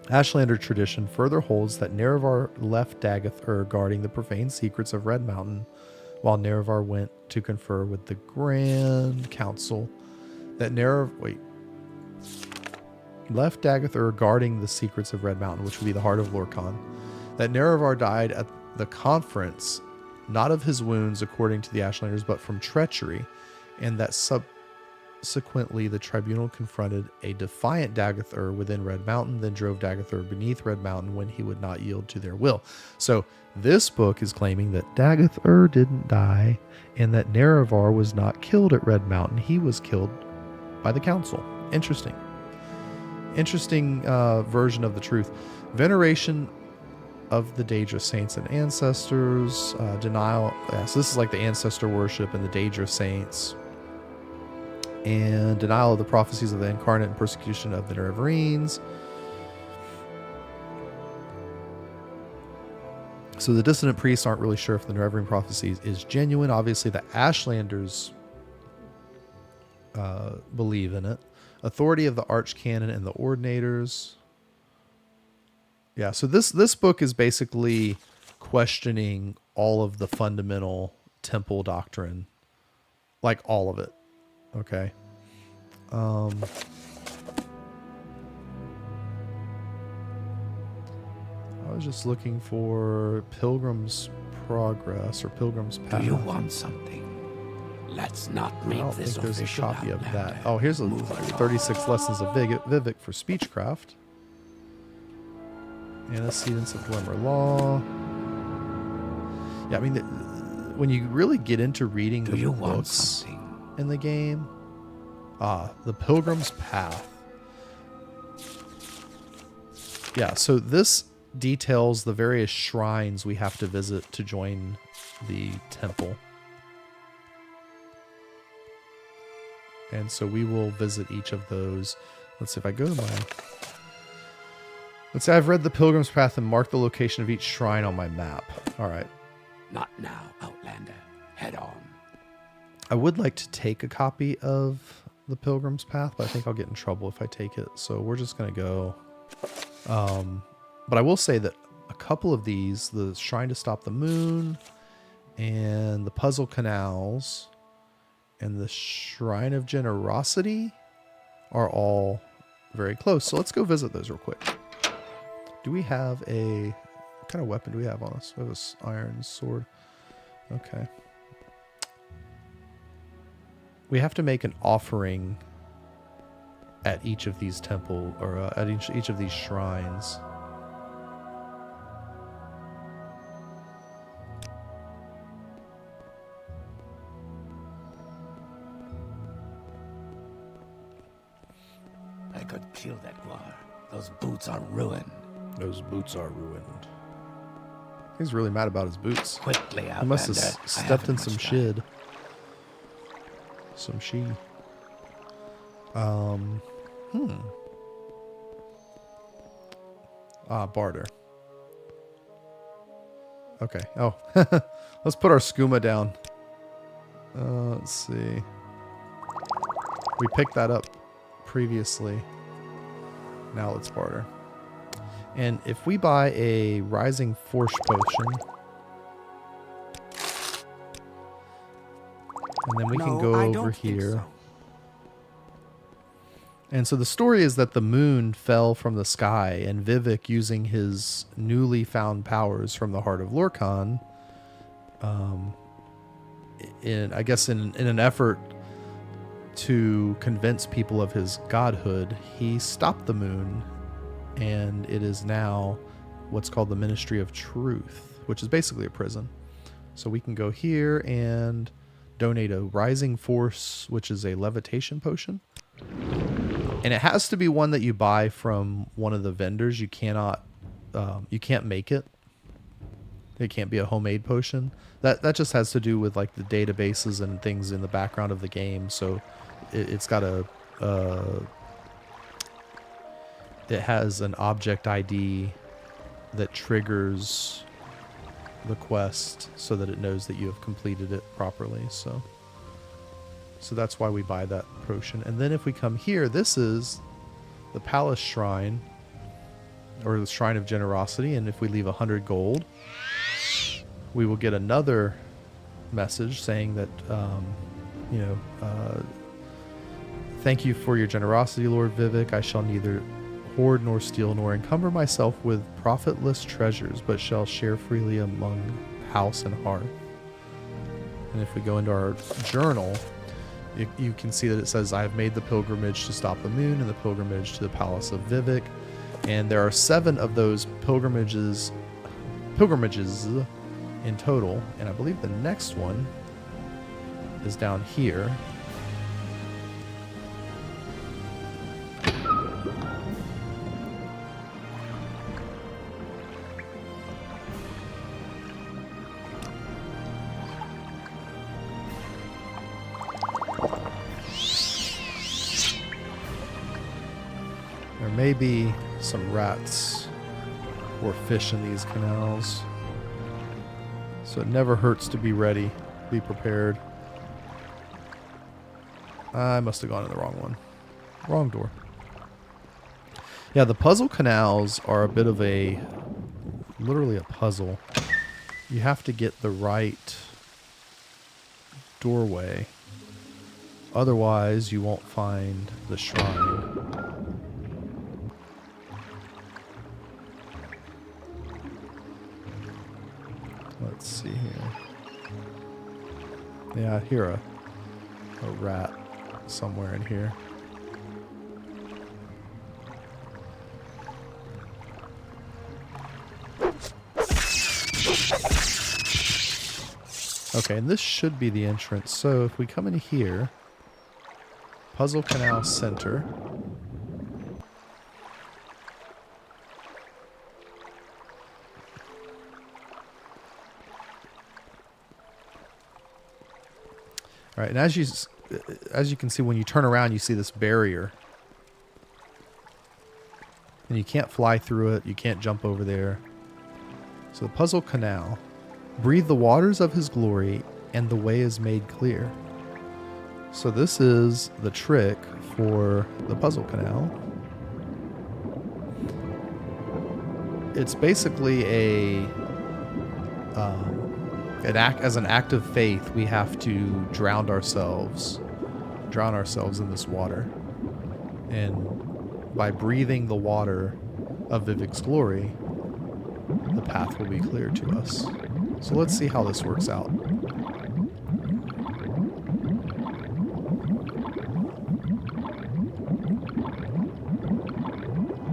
Ashlander tradition further holds that Nerevar left Dagathur guarding the profane secrets of Red Mountain, while Nerevar went to confer with the Grand Council. That left Dagathur guarding the secrets of Red Mountain, which would be the heart of Lorkhan. That Nerevar died at the conference, not of his wounds according to the Ashlanders, but from treachery, and that subsequently the Tribunal confronted a defiant Dagathur within Red Mountain, then drove Dagathur beneath Red Mountain when he would not yield to their will. So this book is claiming that Dagathur didn't die, and that Nerevar was not killed at Red Mountain. He was killed by the council. Interesting version of the truth. Veneration of the Daedra saints and ancestors, denial. Yeah, so this is like the ancestor worship and the Daedra saints, and denial of the prophecies of the incarnate and persecution of the Nerevarines. So the dissonant priests aren't really sure if the Nerevarine prophecy is genuine. Obviously, the Ashlanders believe in it. Authority of the Archcanon and the Ordinators. Yeah, so this book is basically questioning all of the fundamental temple doctrine. Like all of it. Okay. I was just looking for Pilgrim's Progress or Pilgrim's Path. Do you want something? Let's not I make don't this think there's a official, copy of that. Outlander. Oh, here's Move along. 36 lessons of Vivec for Speechcraft. Antecedents of Glimmer Law. Yeah, I mean, when you really get into reading the books in the game, the Pilgrim's Path. Yeah, so this details the various shrines we have to visit to join the temple. And so we will visit each of those. Let's see if I go to my... Let's say I've read the Pilgrim's Path and marked the location of each shrine on my map. All right. Not now, Outlander. Head on. I would like to take a copy of the Pilgrim's Path, but I think I'll get in trouble if I take it. So we're just going to go. But I will say that a couple of these, the Shrine to Stop the Moon and the Puzzle Canals and the Shrine of Generosity are all very close. So let's go visit those real quick. Do we have what kind of weapon do we have on us? We have this iron sword. Okay. We have to make an offering at each of these temple, or at each of these shrines. I could kill that war. Those boots are ruined. Those boots are ruined. He's really mad about his boots. Quickly, Outlander. He must have stepped in some shid. Some she. Barter. Okay. Oh. Let's put our skooma down. Let's see. We picked that up previously. Now let's barter. And if we buy a Rising Force Potion, and then we can go over here And so the story is that the moon fell from the sky, and Vivec, using his newly found powers from the heart of Lorcan, in an effort to convince people of his godhood, he stopped the moon, and it is now what's called the Ministry of Truth, which is basically a prison. So we can go here and donate a Rising Force, which is a levitation potion. And it has to be one that you buy from one of the vendors. You can't make it. It can't be a homemade potion. That just has to do with like the databases and things in the background of the game. So it's got it has an object ID that triggers the quest so that it knows that you have completed it properly. So that's why we buy that potion. And then if we come here, this is the Palace Shrine, or the Shrine of Generosity. And if we leave 100 gold, we will get another message saying that, thank you for your generosity, Lord Vivec. I shall neither hoard nor steal nor encumber myself with profitless treasures, but shall share freely among house and hearth. And if we go into our journal, you can see that it says, I have made the pilgrimage to stop the moon and the pilgrimage to the Palace of Vivec. And there are 7 of those pilgrimages in total. And I believe the next one is down here. There may be some rats or fish in these canals, so it never hurts to be ready, be prepared. I must have gone in the wrong one. Wrong door. Yeah, the puzzle canals are a bit of literally a puzzle. You have to get the right doorway. Otherwise, you won't find the shrine. Let's see here. Yeah, I hear a rat somewhere in here. Okay, and this should be the entrance. So if we come in here, Puzzle Canal Center. All right, and as you can see, when you turn around, you see this barrier. And you can't fly through it. You can't jump over there. So the Puzzle Canal. Breathe the waters of his glory, and the way is made clear. So this is the trick for the Puzzle Canal. It's basically as an act of faith, we have to drown ourselves in this water. And by breathing the water of Vivec's glory, the path will be clear to us. So let's see how this works out.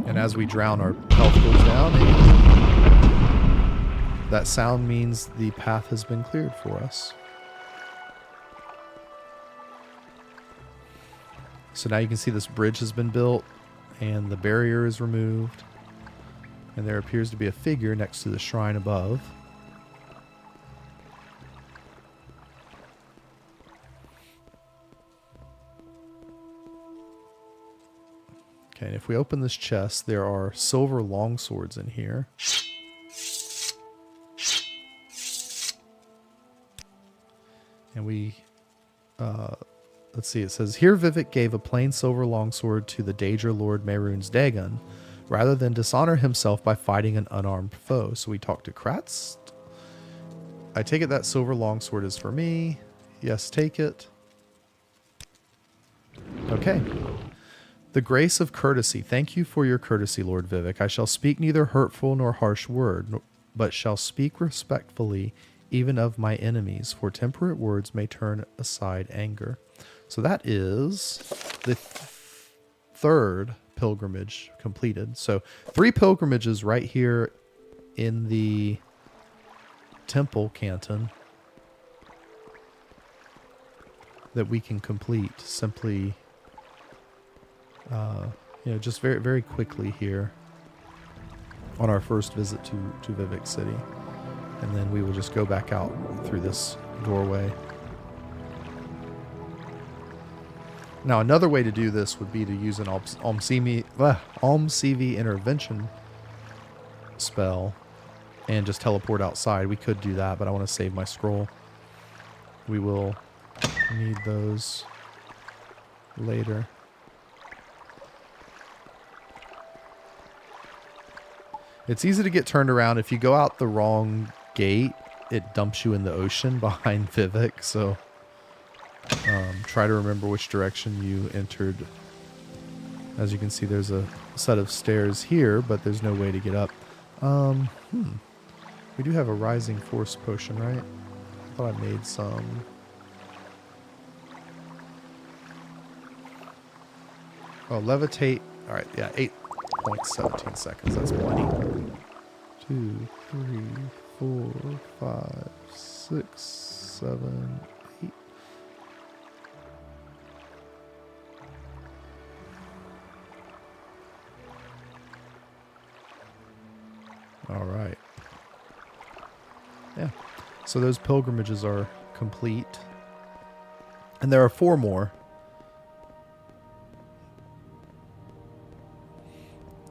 And as we drown, our health goes down, and that sound means the path has been cleared for us. So now you can see this bridge has been built, and the barrier is removed, and there appears to be a figure next to the shrine above. Okay, and if we open this chest, there are silver longswords in here. And let's see, it says, here Vivec gave a plain silver longsword to the Daedra Lord Mehrunes Dagon, rather than dishonor himself by fighting an unarmed foe. So we talked to Kratz. I take it that silver longsword is for me. Yes, take it. Okay. The grace of courtesy. Thank you for your courtesy, Lord Vivec. I shall speak neither hurtful nor harsh word, but shall speak respectfully even of my enemies, for temperate words may turn aside anger. So that is the third pilgrimage completed. So 3 pilgrimages right here in the temple canton that we can complete simply, just very, very quickly here on our first visit to Vivec City. And then we will just go back out through this doorway. Now, another way to do this would be to use an Almsivi intervention spell and just teleport outside. We could do that, but I want to save my scroll. We will need those later. It's easy to get turned around. If you go out the wrong gate, it dumps you in the ocean behind Vivec, so try to remember which direction you entered. As you can see, there's a set of stairs here, but there's no way to get up. We do have a rising force potion, right? I thought I made some. Oh, levitate. All right, yeah, 8.17 seconds. That's plenty. 2, 3, 4, 5, 6, 7, 8. All right. Yeah. So those pilgrimages are complete. And there are 4 more.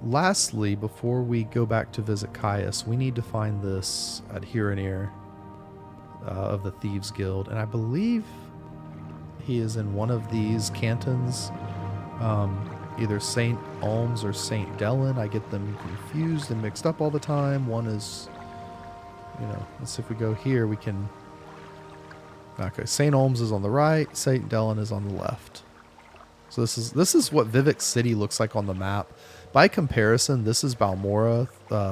Lastly, before we go back to visit Caius, we need to find this adherent of the Theives Guild. And I believe he is in one of these cantons, either St. Olms or St. Dellen. I get them confused and mixed up all the time. One is, let's see if we go here, we can... Okay, St. Olms is on the right, St. Dellen is on the left. So this is what Vivec City looks like on the map. By comparison, this is Balmora.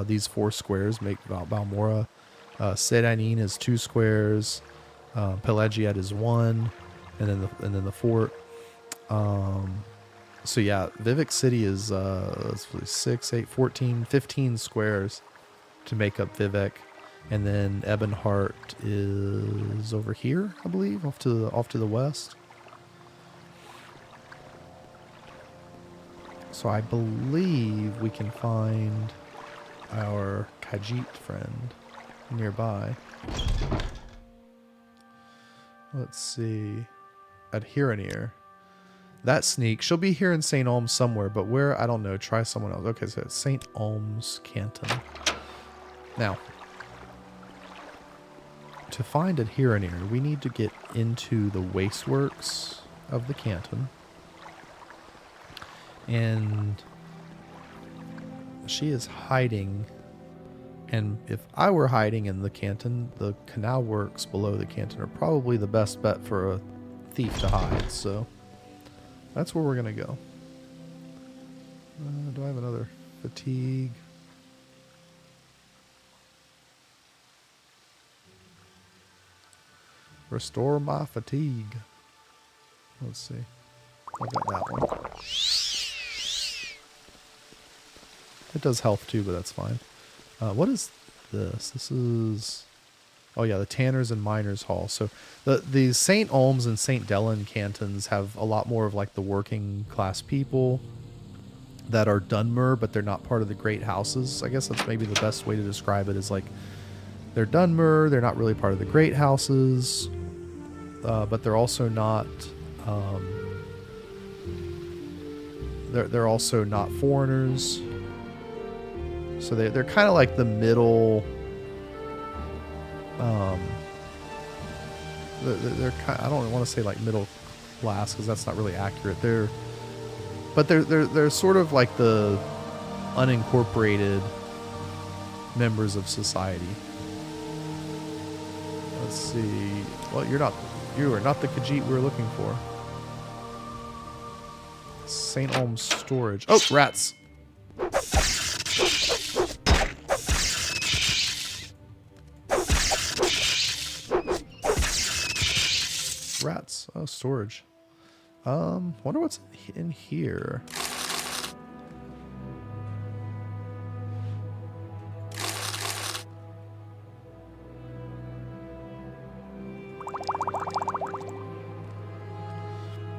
These 4 squares make Balmora. Sedanin is 2 squares. Pelagiad is 1, and then the fort. So yeah, Vivec City is 6, 8, 14, 15 squares to make up Vivec, and then Ebonheart is over here, I believe, off to the west. So I believe we can find our Khajiit friend nearby. Let's see. Adherent. That sneak. She'll be here in St. Olms somewhere, but where? I don't know. Try someone else. Okay, so it's St. Olms Canton. Now, to find Adherent, we need to get into the wasteworks of the canton. And she is hiding. And if I were hiding in the canton, the canal works below the canton are probably the best bet for a thief to hide. So that's where we're going to go. Do I have another fatigue? Restore my fatigue. Let's see. I've got that one. It does health too, but that's fine. What is this? This is... Oh yeah, the Tanners and Miners Hall. So the St. Olms and St. Dellen cantons have a lot more of like the working class people that are Dunmer, but they're not part of the great houses. I guess that's maybe the best way to describe it, is like they're Dunmer, they're not really part of the great houses, but they're also not... They're also not foreigners. So they're kind of like the middle. They're kind. I don't want to say like middle class because that's not really accurate. They're sort of like the unincorporated members of society. Let's see. Well, you are not the Khajiit we were looking for. St. Olm's storage. Oh, rats. Rats. Oh, storage. Wonder what's in here.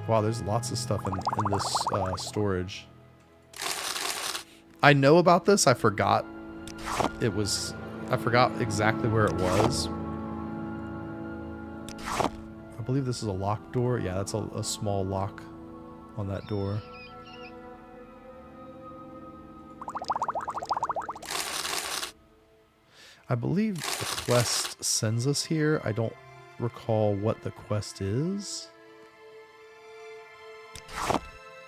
Wow, there's lots of stuff in this storage. I know about this. I forgot I forgot exactly where it was. I believe this is a locked door. Yeah, that's a small lock on that door. I believe the quest sends us here. I don't recall what the quest is.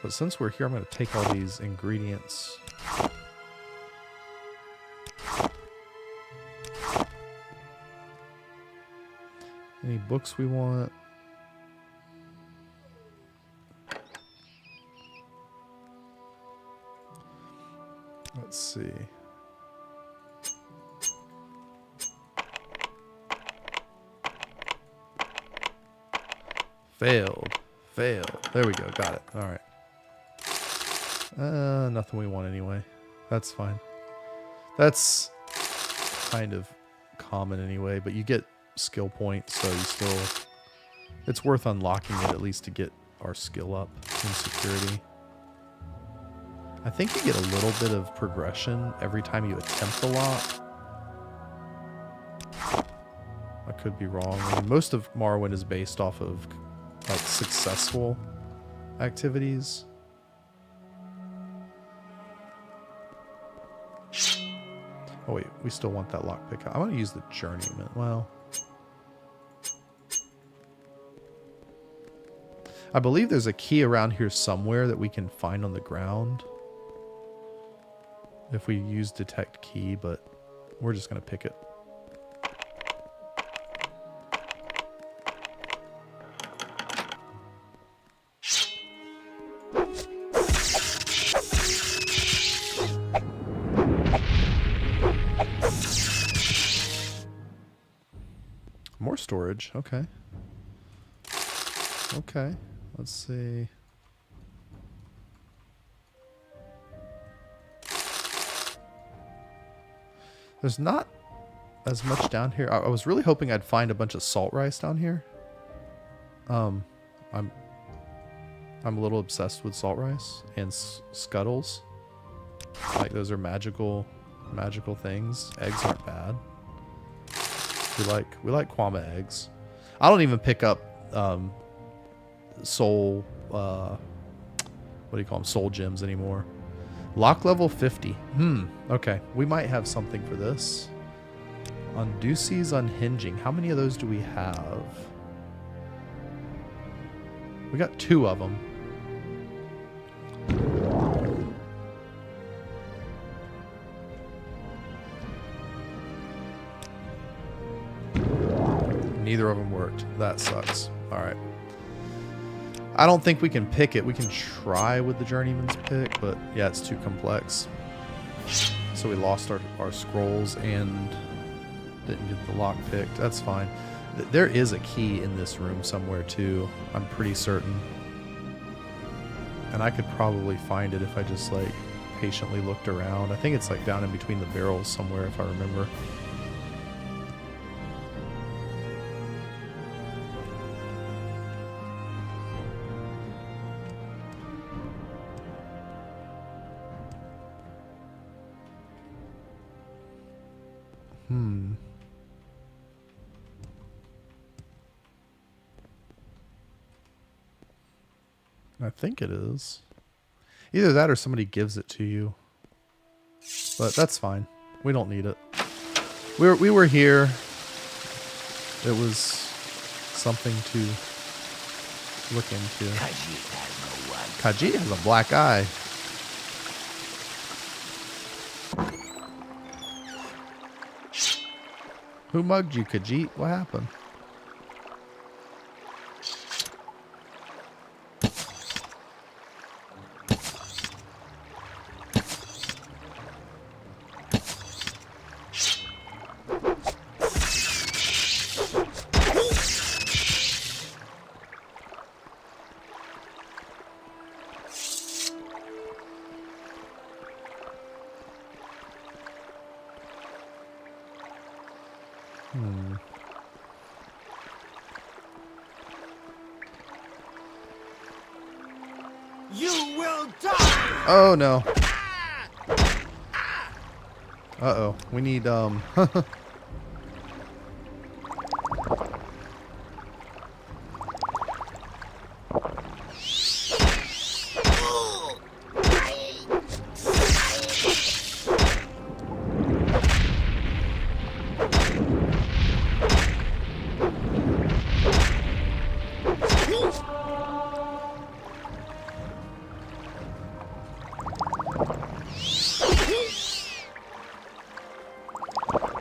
But since we're here, I'm going to take all these ingredients. Any books we want? Let's see. Failed. There we go. Got it. All right. Nothing we want anyway. That's fine. That's kind of common anyway, but you get skill points, so you still... It's worth unlocking it at least to get our skill up in security. I think you get a little bit of progression every time you attempt a lot. I could be wrong. I mean, most of Morrowind is based off of like successful activities. Oh wait, we still want that lockpick. I want to use the journeyman. Well, I believe there's a key around here somewhere that we can find on the ground if we use detect key, but we're just going to pick it. More storage. Okay. Okay. Let's see. There's not as much down here. I was really hoping I'd find a bunch of salt rice down here. I'm a little obsessed with salt rice and scuttles. Like those are magical things. Eggs aren't bad. We like Kwama eggs. I don't even pick up soul what do you call them? Soul gems anymore. Lock level 50. Okay. We might have something for this. Unduces unhinging. How many of those do we have? We got 2 of them. Neither of them worked. That sucks. All right. I don't think we can pick it. We can try with the journeyman's pick, but yeah, it's too complex. So we lost our scrolls and didn't get the lock picked. That's fine. There is a key in this room somewhere too. I'm pretty certain. And I could probably find it if I just like patiently looked around. I think it's like down in between the barrels somewhere if I remember. I think it is. Either that or somebody gives it to you. But that's fine. We don't need it. We were here. It was something to look into. Khajiit has a black eye. Who mugged you, Khajiit? What happened? Oh no. Uh-oh. We need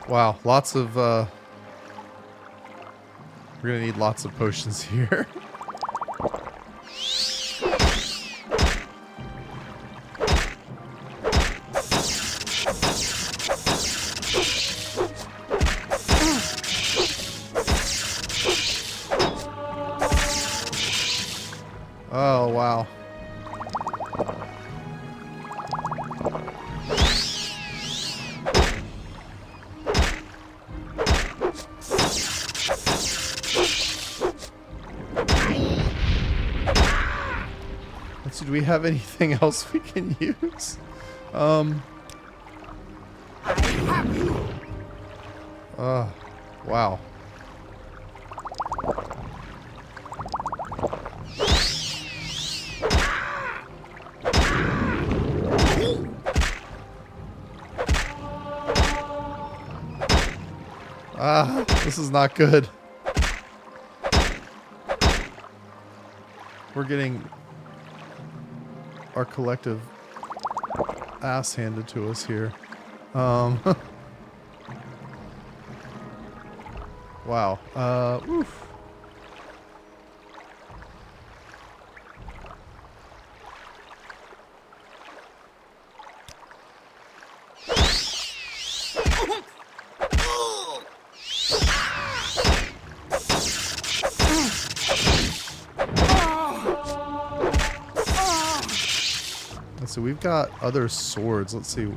wow, lots of we're gonna need lots of potions here. Oh wow. Let's see, do we have anything else we can use? Wow. This is not good. We're getting our collective ass handed to us here. Wow. Oof. So we've got other swords. Let's see. Can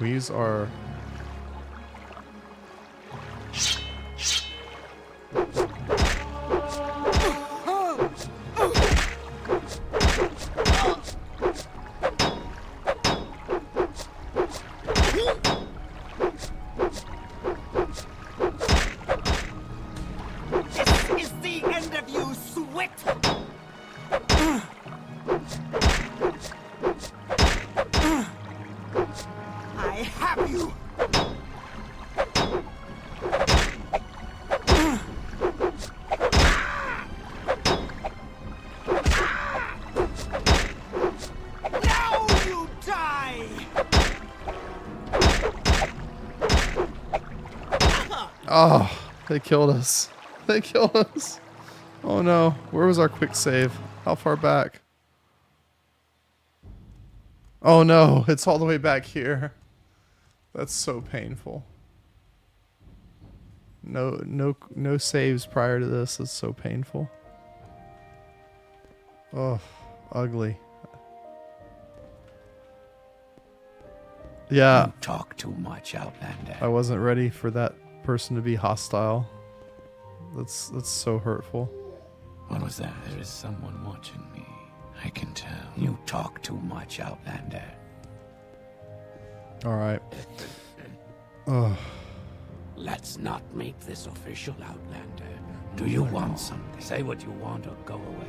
we use our... This is the end of you, Swit! I have you! Now you die! Oh, they killed us. They killed us. Oh no. Where was our quick save? How far back? Oh no, it's all the way back here. That's so painful. No saves prior to this. It's so painful. Oh, ugly. Yeah. You talk too much, Outlander. I wasn't ready for that person to be hostile. That's so hurtful. What was that? There is someone watching me. I can tell. You talk too much, Outlander. All right. Oh. Let's not make this official, Outlander. Do you want something? Say what you want or go away.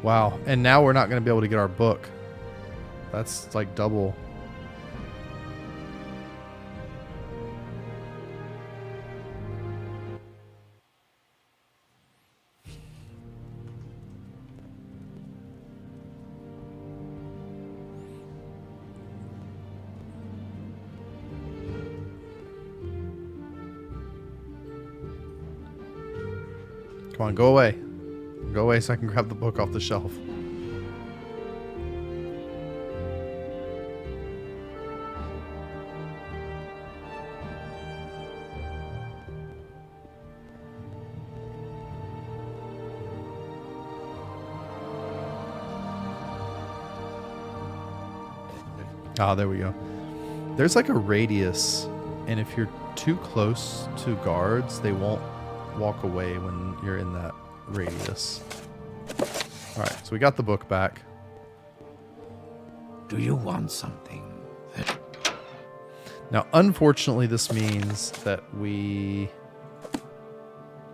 Wow. And now we're not going to be able to get our book. That's like double. Come on, go away. Go away so I can grab the book off the shelf. Ah, there we go. There's like a radius And if you're too close to guards, they won't walk away when you're in that radius. Alright, so we got the book back. Do you want something? Now, unfortunately, this means that we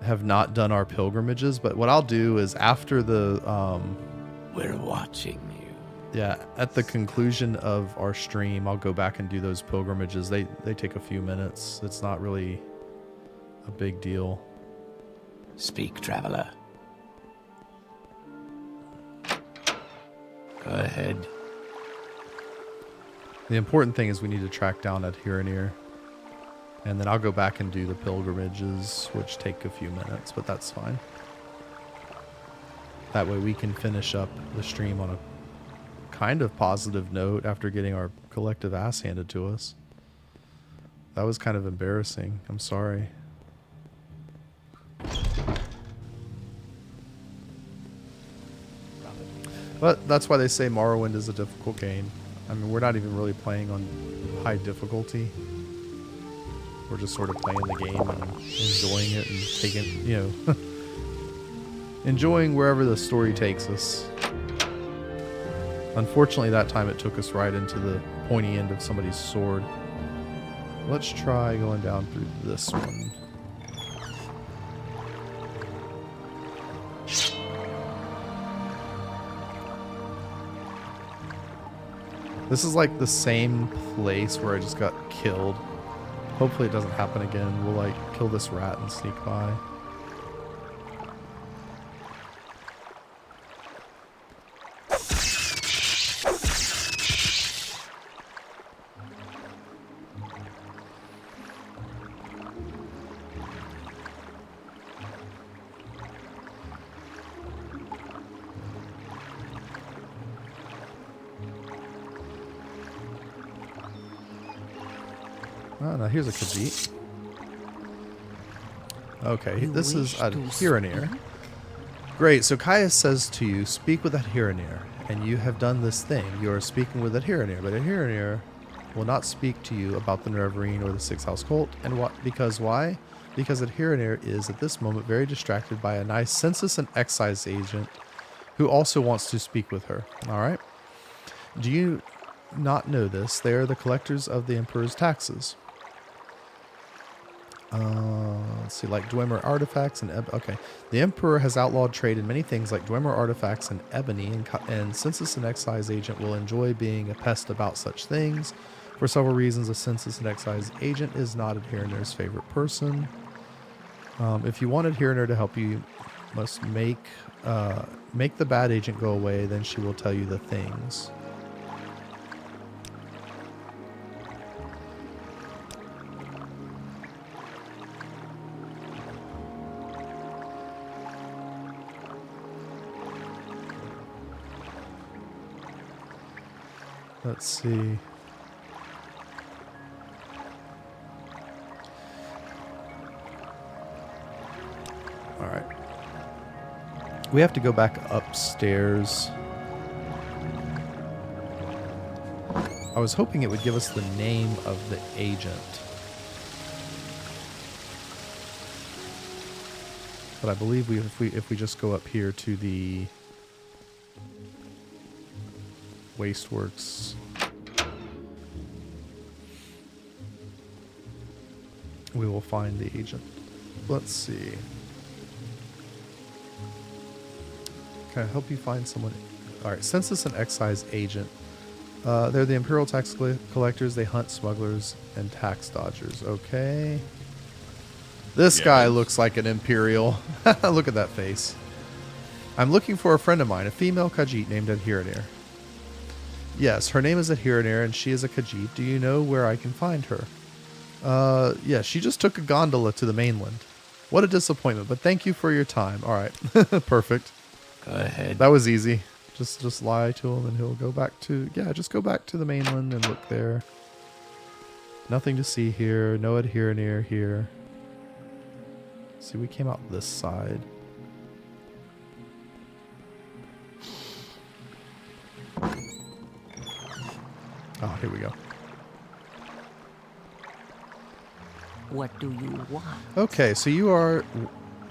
have not done our pilgrimages, but what I'll do is after the... We're watching you. Yeah, at the conclusion of our stream, I'll go back and do those pilgrimages. They take a few minutes. It's not really a big deal. Speak, traveler. Go ahead. The important thing is we need to track down Adherenir. And then I'll go back and do the pilgrimages, which take a few minutes, but that's fine. That way we can finish up the stream on a kind of positive note after getting our collective ass handed to us. That was kind of embarrassing. I'm sorry. But that's why they say Morrowind is a difficult game. I mean, we're not even really playing on high difficulty. We're just sort of playing the game and enjoying it and taking, you know, enjoying wherever the story takes us. Unfortunately, that time it took us right into the pointy end of somebody's sword. Let's try going down through this one. This is like the same place where I just got killed. Hopefully it doesn't happen again. We'll like kill this rat and sneak by. Oh, no, here's a Khajiit. Okay, this is Adherenir. Great, so Caius says to you, speak with Adherenir, and you have done this thing. You are speaking with Adherenir, but Adherenir will not speak to you about the Nerevarine or the Sixth House Cult. And what? Because why? Because Adherenir is, at this moment, very distracted by a nice census and excise agent who also wants to speak with her. Alright? Do you not know this? They are the collectors of the Emperor's taxes. Let's see, like Dwemer artifacts and okay. The Emperor has outlawed trade in many things like Dwemer artifacts and ebony, and census and excise agent will enjoy being a pest about such things. For several reasons, a census and excise agent is not Adherenir's favorite person. If you want Adherenir to help you, must make the bad agent go away. Then she will tell you the things. Let's see. All right. We have to go back upstairs. I was hoping it would give us the name of the agent. But I believe if we just go up here to the Wasteworks, we will find the agent. Let's see. Can I help you find someone? Alright, census and excise agent. They're the Imperial tax collectors. They hunt smugglers and tax dodgers. Okay. This guy looks like an Imperial. Look at that face. I'm looking for a friend of mine, a female Khajiit named Adherenir. Yes, her name is Adherenir, and she is a Khajiit. Do you know where I can find her? Yeah, she just took a gondola to the mainland. What a disappointment, but thank you for your time. All right, perfect. Go ahead. That was easy. Just lie to him, and he'll go back to... Yeah, just go back to the mainland and look there. Nothing to see here. No Adherenir here. See, we came out this side. Oh, here we go. What do you want? Okay, so you are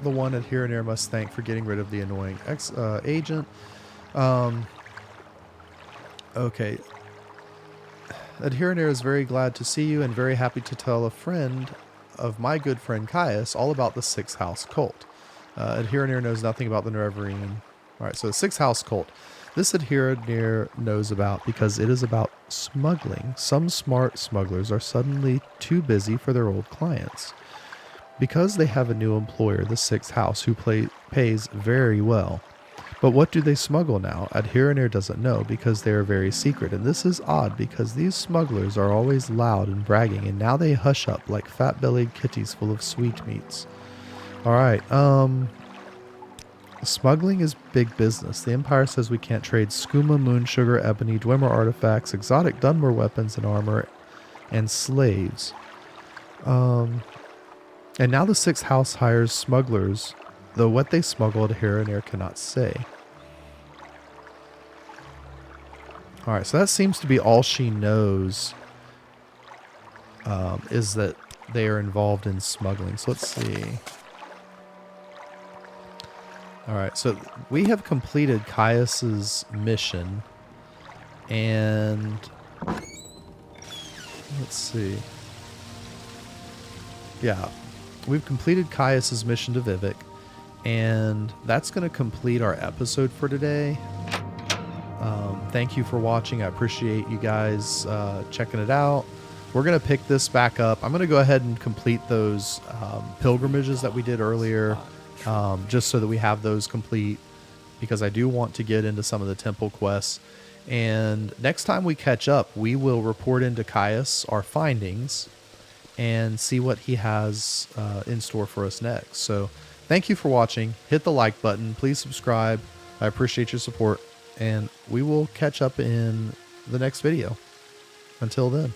the one Adherenir must thank for getting rid of the annoying agent. Okay. Adherenir is very glad to see you and very happy to tell a friend of my good friend Caius all about the Sixth House Cult. Adherenir knows nothing about the Nerevarine. Alright, so the Sixth House Cult. This Adherenir knows about because it is about smuggling. Some smart smugglers are suddenly too busy for their old clients. Because they have a new employer, the Sixth House, who pays very well. But what do they smuggle now? Adherenir doesn't know because they are very secret. And this is odd because these smugglers are always loud and bragging, and now they hush up like fat-bellied kitties full of sweetmeats. Alright, smuggling is big business. The Empire says we can't trade skooma, moon sugar, ebony, Dwemer artifacts, exotic Dunmer weapons and armor, and slaves. And now the Sixth House hires smugglers, though what they smuggle Adherenir cannot say. Alright, so that seems to be all she knows, is that they are involved in smuggling. So let's see. Alright, so we have completed Caius's mission, and let's see. Yeah, we've completed Caius's mission to Vivec, and that's going to complete our episode for today. Thank you for watching. I appreciate you guys checking it out. We're going to pick this back up. I'm going to go ahead and complete those pilgrimages that we did earlier, just so that we have those complete, because I do want to get into some of the temple quests. And next time we catch up, we will report into Caius our findings and see what he has in store for us next. So thank you for watching. Hit the like button. Please subscribe. I appreciate your support, and we will catch up in the next video. Until then.